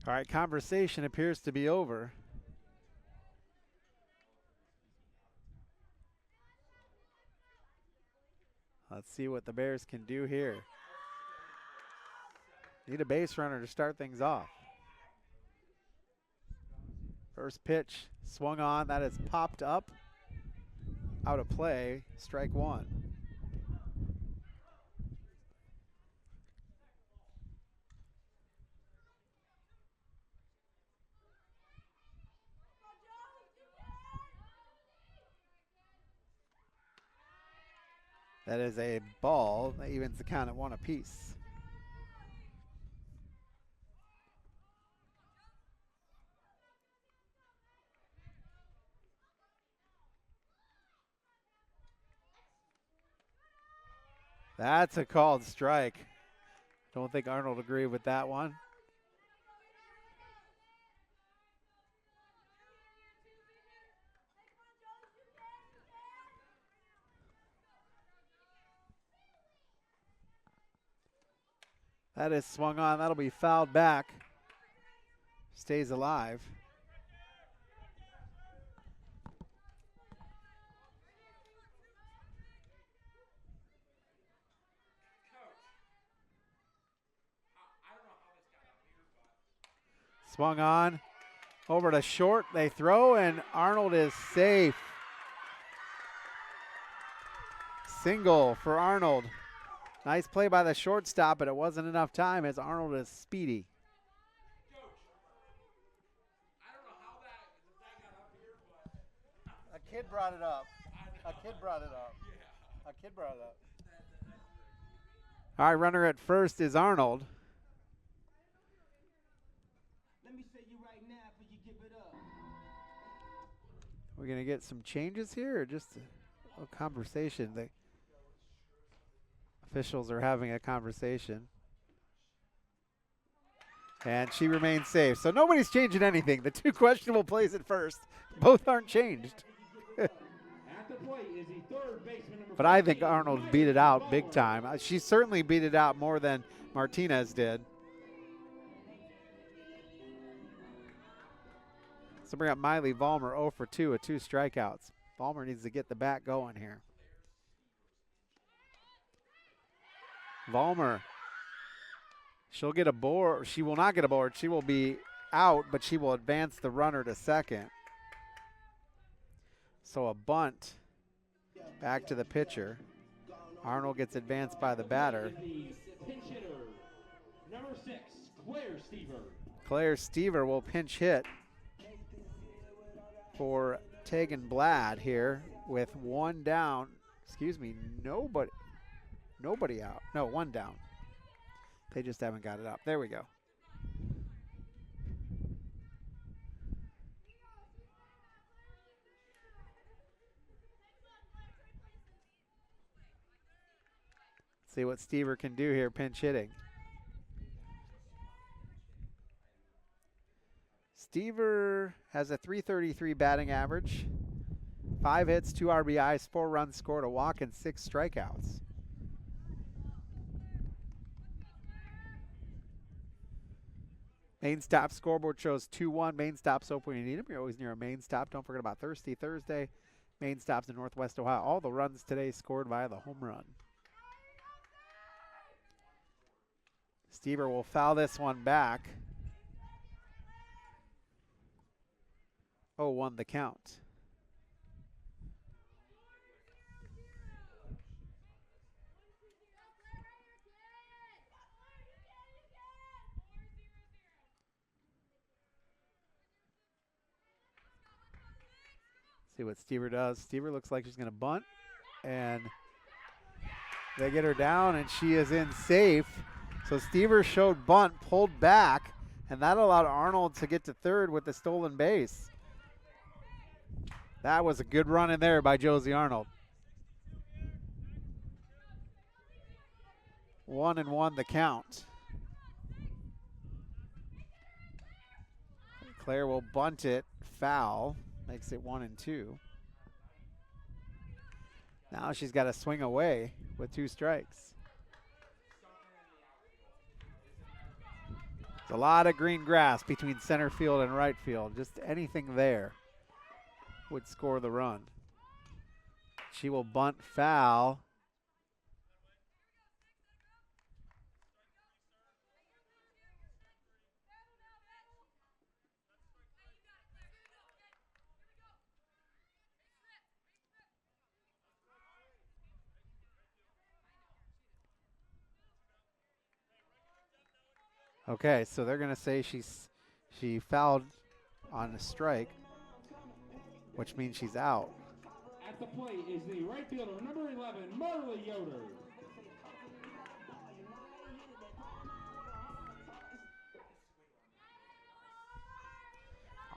All right, conversation appears to be over. Let's see what the Bears can do here. Need a base runner to start things off. First pitch swung on. That is popped up. Out of play. Strike 1. That is a ball. That evens the count at 1 apiece. That's a called strike. Don't think Arnold agreed with that one. That is swung on. That'll be fouled back. Stays alive. Swung on. Over to short. They throw, and Arnold is safe. Single for Arnold. Nice play by the shortstop, but it wasn't enough time as Arnold is speedy. A kid brought it up. A kid brought it up. A kid brought it up. All right, runner at first is Arnold. Let me say you right now before you give it up. We're going to get some changes here or just a conversation? The officials are having a conversation. And she remains safe. So nobody's changing anything. The 2 questionable plays at first, both aren't changed. But I think Arnold beat it out big time. She certainly beat it out more than Martinez did. So bring up Miley Vollmer, 0 for 2 with 2 strikeouts. Vollmer needs to get the bat going here. Vollmer, she'll get a board. She will not get a board. She will be out, but she will advance the runner to second. So a bunt back to the pitcher. Arnold gets advanced by the batter. Pinch hitter, number 6, Claire Stever. Claire Stever will pinch hit for Tegan Blad here with 1 down. Excuse me, nobody out. No, 1 down. They just haven't got it up. There we go. See what Stever can do here, pinch hitting. Stever has a .333 batting average, 5 hits, 2 RBIs, 4 runs scored, a walk, and 6 strikeouts. Main stop scoreboard shows 2-1. Main stops open when you need them. You're always near a main stop. Don't forget about Thirsty Thursday. Main stops in Northwest Ohio. All the runs today scored via the home run. Stever will foul this one back. 0-1 the count. See what Stever does. Stever looks like she's going to bunt, and they get her down, and she is in safe. So Stever showed bunt, pulled back, and that allowed Arnold to get to third with the stolen base. That was a good run in there by Josie Arnold. 1-1 the count. Claire will bunt it, foul. Makes it 1-2. Now she's got to swing away with 2 strikes. There's a lot of green grass between center field and right field. Just anything there would score the run. She will bunt, foul. Okay, so they're going to say she fouled on a strike, which means she's out. At the plate is the right fielder, number 11, Marley Yoder.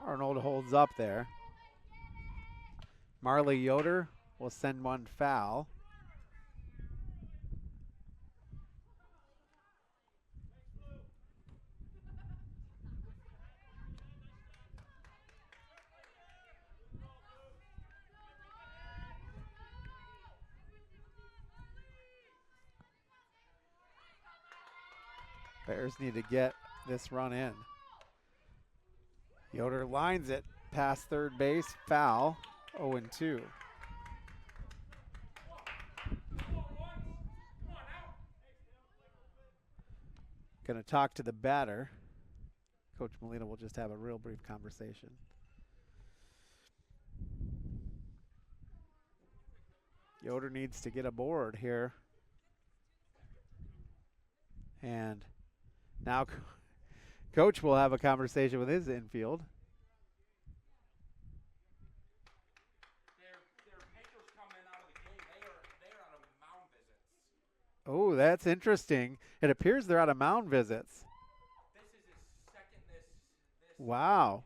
Arnold holds up there. Marley Yoder will send one foul. Bears need to get this run in. Yoder lines it past third base, foul, 0-2. Going to talk to the batter. Coach Molina will just have a real brief conversation. Yoder needs to get aboard here. And now Coach will have a conversation with his infield. Oh, that's interesting. It appears they're out of mound visits. Wow.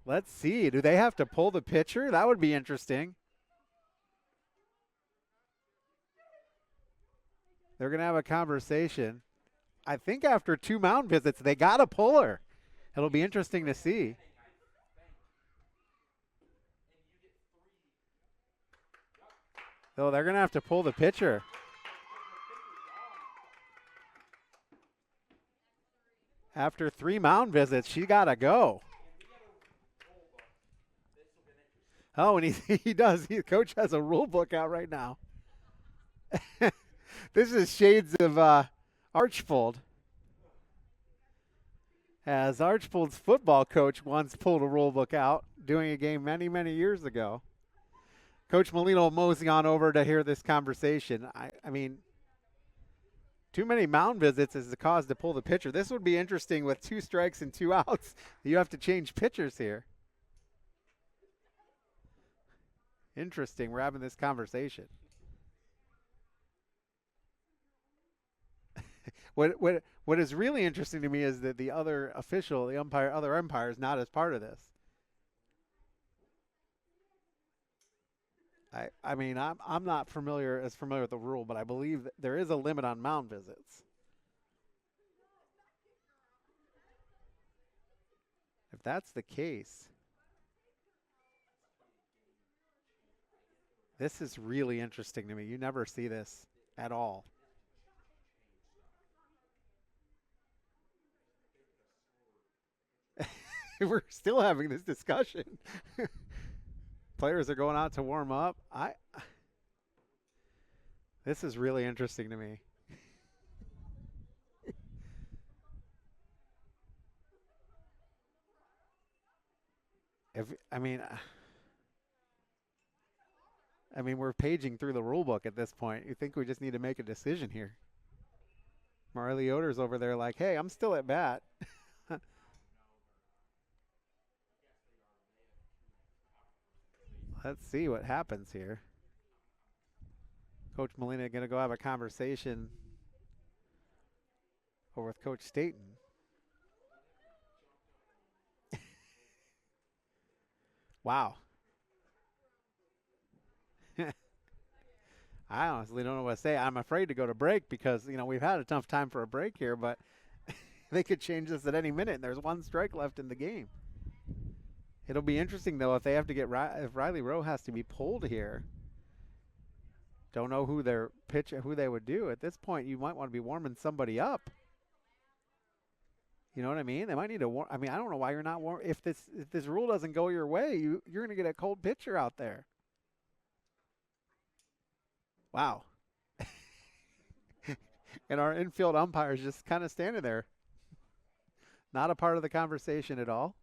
Let's see. Do they have to pull the pitcher? That would be interesting. They're going to have a conversation. I think after 2 mound visits, they got to pull her. It'll be interesting to see. So they're going to have to pull the pitcher. After 3 mound visits, she got to go. Oh, and he does. Coach has a rule book out right now. This is shades of Archbold. As Archbold's football coach once pulled a rule book out, doing a game many, many years ago. Coach Molina will mosey on over to hear this conversation. I mean, too many mound visits is the cause to pull the pitcher. This would be interesting with 2 strikes and 2 outs. You have to change pitchers here. Interesting. We're having this conversation. What is really interesting to me is that the other official, other umpire is not as part of this. I mean, I'm not familiar with the rule, but I believe that there is a limit on mound visits. If that's the case, this is really interesting to me. You never see this at all. We're still having this discussion. Players are going out to warm up. This is really interesting to me. I mean, we're paging through the rule book at this point. You think we just need to make a decision here? Marley Yoder's over there like, hey, I'm still at bat. Let's see what happens here. Coach Molina going to go have a conversation over with Coach Staten. Wow. I honestly don't know what to say. I'm afraid to go to break because, we've had a tough time for a break here, but they could change this at any minute, and there's one strike left in the game. It'll be interesting, though, if they have to if Riley Rowe has to be pulled here. Don't know who they would do. At this point, you might want to be warming somebody up. You know what I mean? They might need to warm. I mean, I don't know why you're not warm. If this rule doesn't go your way, you're going to get a cold pitcher out there. Wow. And our infield umpire is just kind of standing there. Not a part of the conversation at all.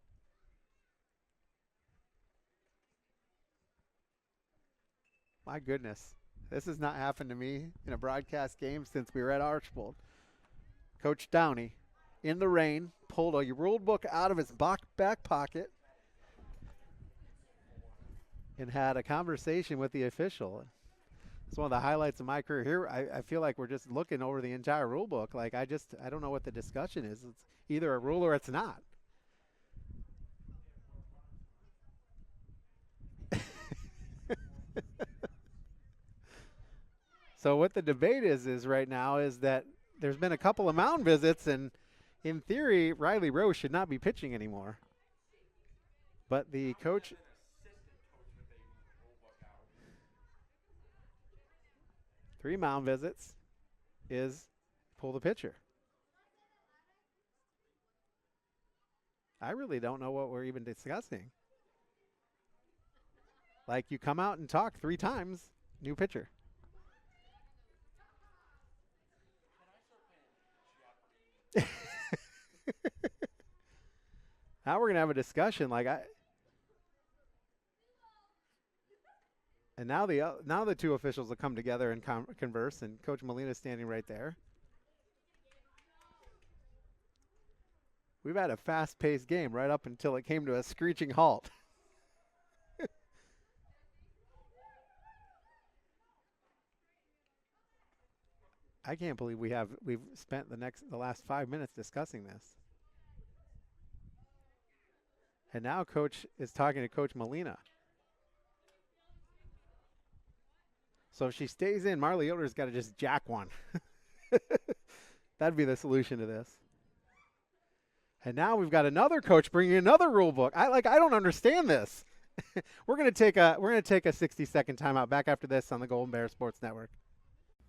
My goodness. This has not happened to me in a broadcast game since we were at Archbold. Coach Downey, in the rain, pulled a rule book out of his back pocket and had a conversation with the official. It's one of the highlights of my career here. I feel like we're just looking over the entire rule book. Like, I don't know what the discussion is. It's either a rule or it's not. So what the debate is right now is that there's been a couple of mound visits, and in theory, Riley Rowe should not be pitching anymore. But the coach... Three mound visits is pull the pitcher. I really don't know what we're even discussing. Like, you come out and talk 3 times, new pitcher. Now we're going to have a discussion. And now the two officials will come together and converse, and Coach Molina is standing right there. We've had a fast-paced game right up until it came to a screeching halt. I can't believe we've spent the last 5 minutes discussing this. And now Coach is talking to Coach Molina. So if she stays in, Marley Yoder's got to just jack one. That'd be the solution to this. And now we've got another coach bringing another rule book. I don't understand this. We're gonna take a 60-second timeout. Back after this on the Golden Bears Sports Network.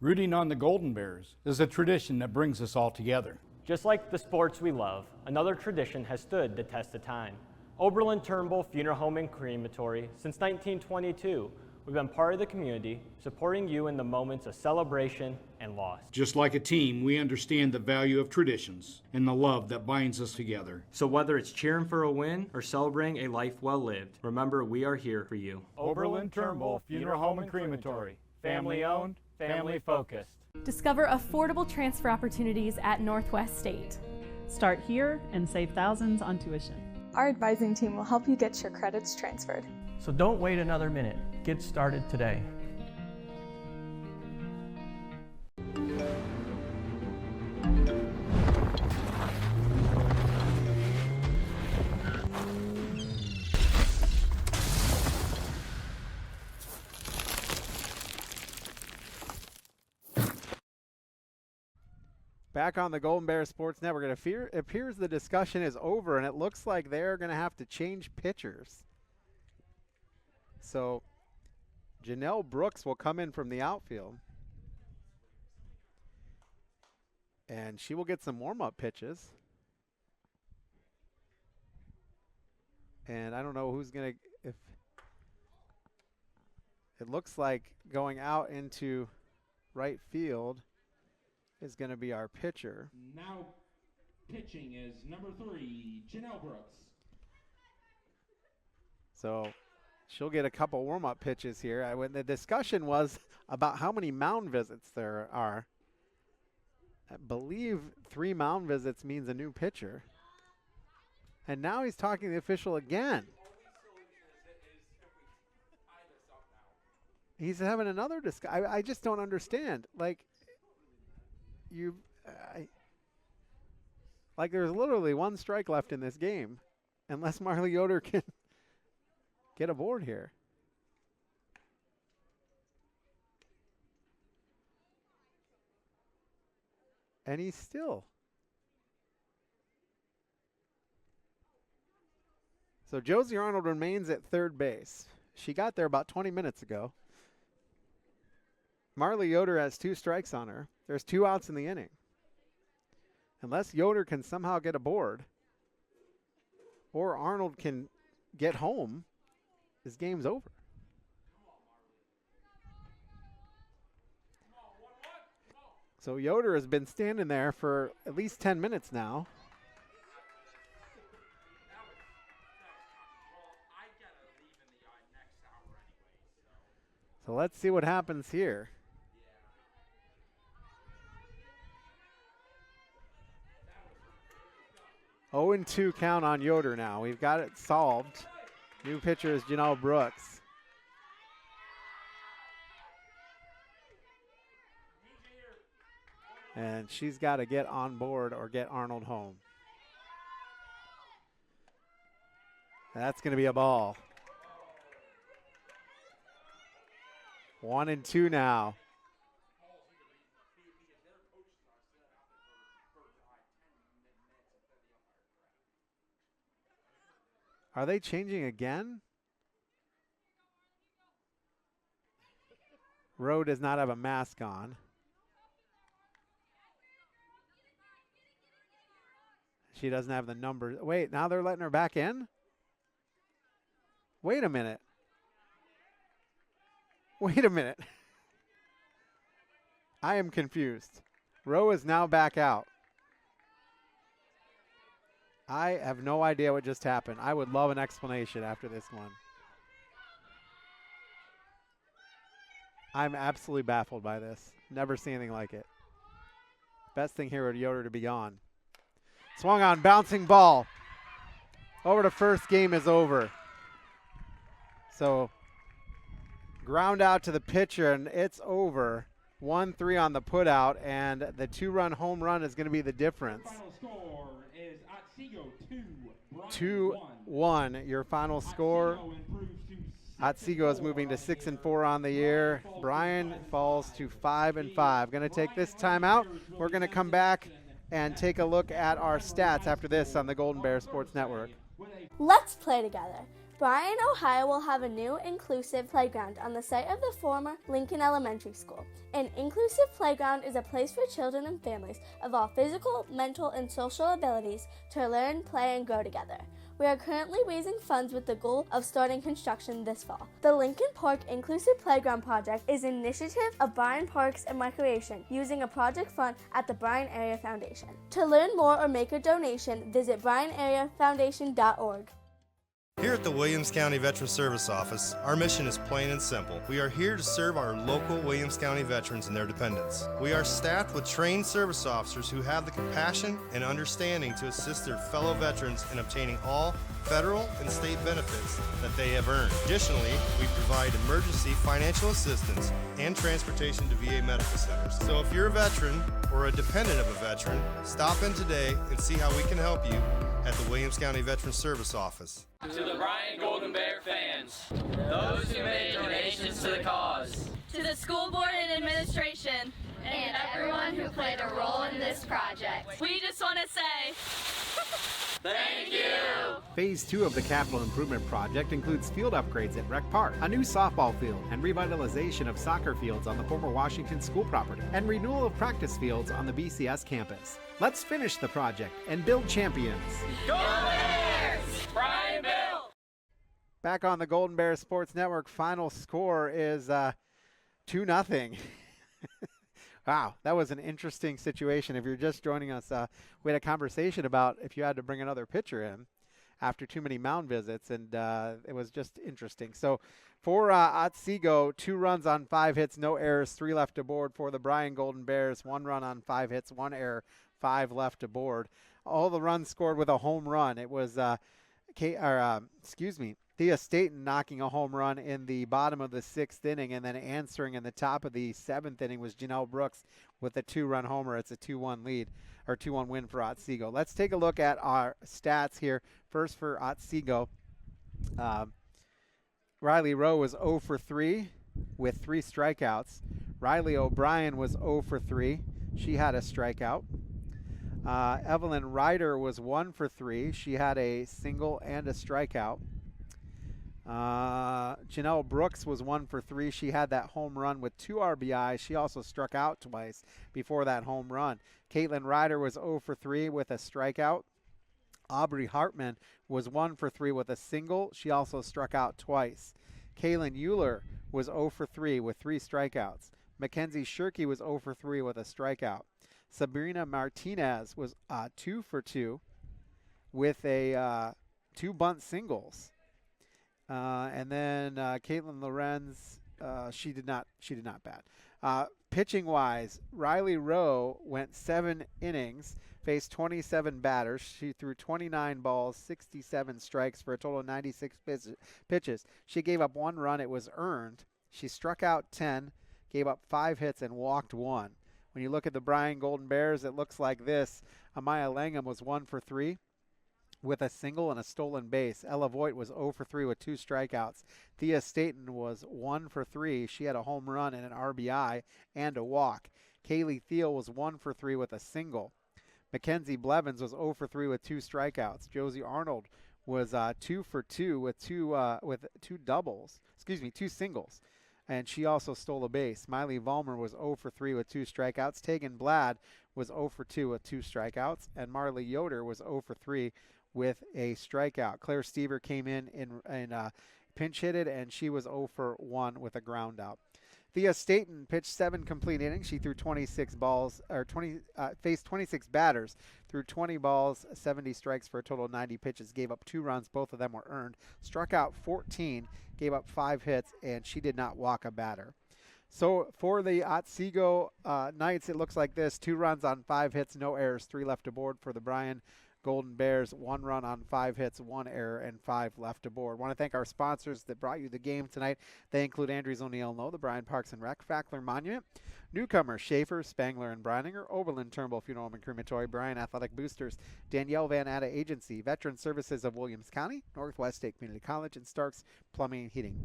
Rooting on the Golden Bears is a tradition that brings us all together. Just like the sports we love, another tradition has stood the test of time. Oberlin Turnbull Funeral Home and Crematory, since 1922, we've been part of the community, supporting you in the moments of celebration and loss. Just like a team, we understand the value of traditions and the love that binds us together. So whether it's cheering for a win or celebrating a life well lived, remember we are here for you. Oberlin Turnbull Funeral Home and Crematory. Family owned, family focused. Discover affordable transfer opportunities at Northwest State. Start here and save thousands on tuition. Our advising team will help you get your credits transferred. So don't wait another minute. Get started today. Back on the Golden Bears Sports Network, it appears the discussion is over, and it looks like they're going to have to change pitchers. So Janelle Brooks will come in from the outfield, and she will get some warm-up pitches. And I don't know who's going to, if it looks like going out into right field is going to be our pitcher. Now pitching is number 3, Janelle Brooks. So she'll get a couple warm-up pitches here. When the discussion was about how many mound visits there are, I believe 3 mound visits means a new pitcher. And now he's talking to the official again. He's having another discussion. I just don't understand. Like, there's literally 1 strike left in this game, unless Marley Yoder can get aboard here. And he's still. So Josie Arnold remains at third base. She got there about 20 minutes ago. Marley Yoder has 2 strikes on her. There's 2 outs in the inning. Unless Yoder can somehow get aboard, or Arnold can get home, this game's over. So Yoder has been standing there for at least 10 minutes now. So let's see what happens here. 0-2 count on Yoder now. We've got it solved. New pitcher is Janelle Brooks. And she's got to get on board or get Arnold home. That's going to be a ball. 1-2 now. Are they changing again? Rowe does not have a mask on. She doesn't have the number. Wait, now they're letting her back in? Wait a minute. Wait a minute. I am confused. Rowe is now back out. I have no idea what just happened. I would love an explanation after this one. I'm absolutely baffled by this. Never seen anything like it. Best thing here would Yoder to be on. Swung on, bouncing ball. Over to first, game is over. So ground out to the pitcher, and it's over. 1-3 on the putout, and the 2-run home run is going to be the difference. Final score is Otsego 2-1, your final score. Otsego is moving to 6-4 on the year. Bryan falls to 5-5. Going to take this time out. We're going to come back and take a look at our stats after this on the Golden Bears Sports Network. Let's play together. Bryan, Ohio will have a new inclusive playground on the site of the former Lincoln Elementary School. An inclusive playground is a place for children and families of all physical, mental, and social abilities to learn, play, and grow together. We are currently raising funds with the goal of starting construction this fall. The Lincoln Park Inclusive Playground Project is an initiative of Bryan Parks and Recreation using a project fund at the Bryan Area Foundation. To learn more or make a donation, visit BryanAreaFoundation.org. Here at the Williams County Veterans Service Office, our mission is plain and simple. We are here to serve our local Williams County veterans and their dependents. We are staffed with trained service officers who have the compassion and understanding to assist their fellow veterans in obtaining all federal and state benefits that they have earned. Additionally, we provide emergency financial assistance and transportation to VA medical centers. So if you're a veteran or a dependent of a veteran, stop in today and see how we can help you at the Williams County Veterans Service Office. To the Bryan Golden Bear fans, those who made donations to the cause, to the school board and administration, and everyone who played a role in this project. We just want to say thank you. Phase 2 of the capital improvement project includes field upgrades at Rec Park, a new softball field, and revitalization of soccer fields on the former Washington school property, and renewal of practice fields on the BCS campus. Let's finish the project and build champions. Go Bears! Bryan Bill! Back on the Golden Bears Sports Network, final score is 2-0. Wow, that was an interesting situation. If you're just joining us, we had a conversation about if you had to bring another pitcher in after too many mound visits, and it was just interesting. So for Otsego, 2 runs on 5 hits, no errors, 3 left aboard. For the Bryan Golden Bears, 1 run on 5 hits, 1 error, 5 left aboard. All the runs scored with a home run. It was Thea Staten knocking a home run in the bottom of the 6th inning, and then answering in the top of the 7th inning was Janelle Brooks with a 2-run homer. It's a 2-1 lead, or 2-1 win for Otsego. Let's take a look at our stats here. First for Otsego, Riley Rowe was 0 for 3 with 3 strikeouts. Riley O'Brien was 0 for 3. She had a strikeout. Evelyn Ryder was 1 for 3. She had a single and a strikeout. Janelle Brooks was 1 for 3. She had that home run with 2 RBIs. She also struck out twice before that home run. Caitlin Ryder was 0 for 3 with a strikeout. Aubrey Hartman was 1 for 3 with a single. She also struck out twice. Kaylin Euler was 0 for 3 with 3 strikeouts. Mackenzie Shirkey was 0 for 3 with a strikeout. Sabrina Martinez was 2 for 2 with a 2 bunt singles. And then Caitlin Lorenz, she did not bat. Pitching wise, Riley Rowe went 7 innings, faced 27 batters. She threw 29 balls, 67 strikes for a total of 96 pitches. She gave up 1 run. It was earned. She struck out 10, gave up 5 hits, and walked 1. When you look at the Bryan Golden Bears, it looks like this. Amaya Langham was 1 for 3. With a single and a stolen base. Ella Voigt was 0 for 3 with 2 strikeouts. Thea Staten was 1 for 3. She had a home run and an RBI and a walk. Kaylee Thiel was 1 for 3 with a single. Mackenzie Blevins was 0 for 3 with 2 strikeouts. Josie Arnold was 2 for 2 with 2 singles. And she also stole a base. Miley Vollmer was 0 for 3 with 2 strikeouts. Tegan Blad was 0 for 2 with 2 strikeouts. And Marley Yoder was 0 for 3 with a strikeout. Claire Stever came in pinch hitted, and she was 0 for 1 with a ground out. Thea Staten pitched 7 complete innings. She threw 26 balls, faced 26 batters, threw 20 balls, 70 strikes for a total of 90 pitches, gave up 2 runs. Both of them were earned. Struck out 14, gave up 5 hits, and she did not walk a batter. So for the Otsego Knights, it looks like this. 2 runs on 5 hits, no errors, 3 left aboard. For the Bryan Golden Bears, 1 run on 5 hits, 1 error, and 5 left aboard. Want to thank our sponsors that brought you the game tonight. They include Andrews O'Neill No, the Bryan Parks and Rec, Fackler Monument, Newcomer, Schaefer, Spangler and Brininger, Oberlin, Turnbull Funeral Home and Crematory, Bryan Athletic Boosters, Danielle Van Atta Agency, Veteran Services of Williams County, Northwest State Community College, and Starks Plumbing and Heating.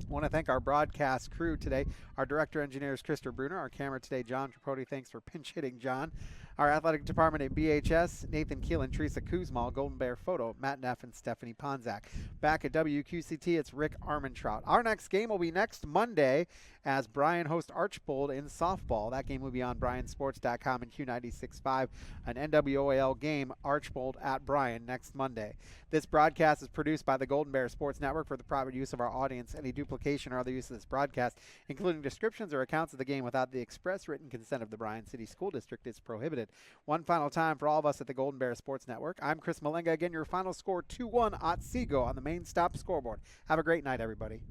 I want to thank our broadcast crew today. Our director engineer is Krister Bruner. Our camera today, John Tripodi. Thanks for pinch hitting, John. Our athletic department at BHS, Nathan Keel and Teresa Kuzmal. Golden Bear Photo, Matt Neff and Stephanie Ponzak. Back at WQCT, it's Rick Armentrout. Our next game will be next Monday as Bryan hosts Archbold in softball. That game will be on bryansports.com and Q96.5. An NWOAL game, Archbold at Bryan, next Monday. This broadcast is produced by the Golden Bear Sports Network for the private use of our audience. Any duplication or other use of this broadcast, including descriptions or accounts of the game without the express written consent of the Bryan City School District, is prohibited. One final time for all of us at the Golden Bear Sports Network. I'm Chris Malanga. Again, your final score 2-1 Otsego on the main stop scoreboard. Have a great night, everybody.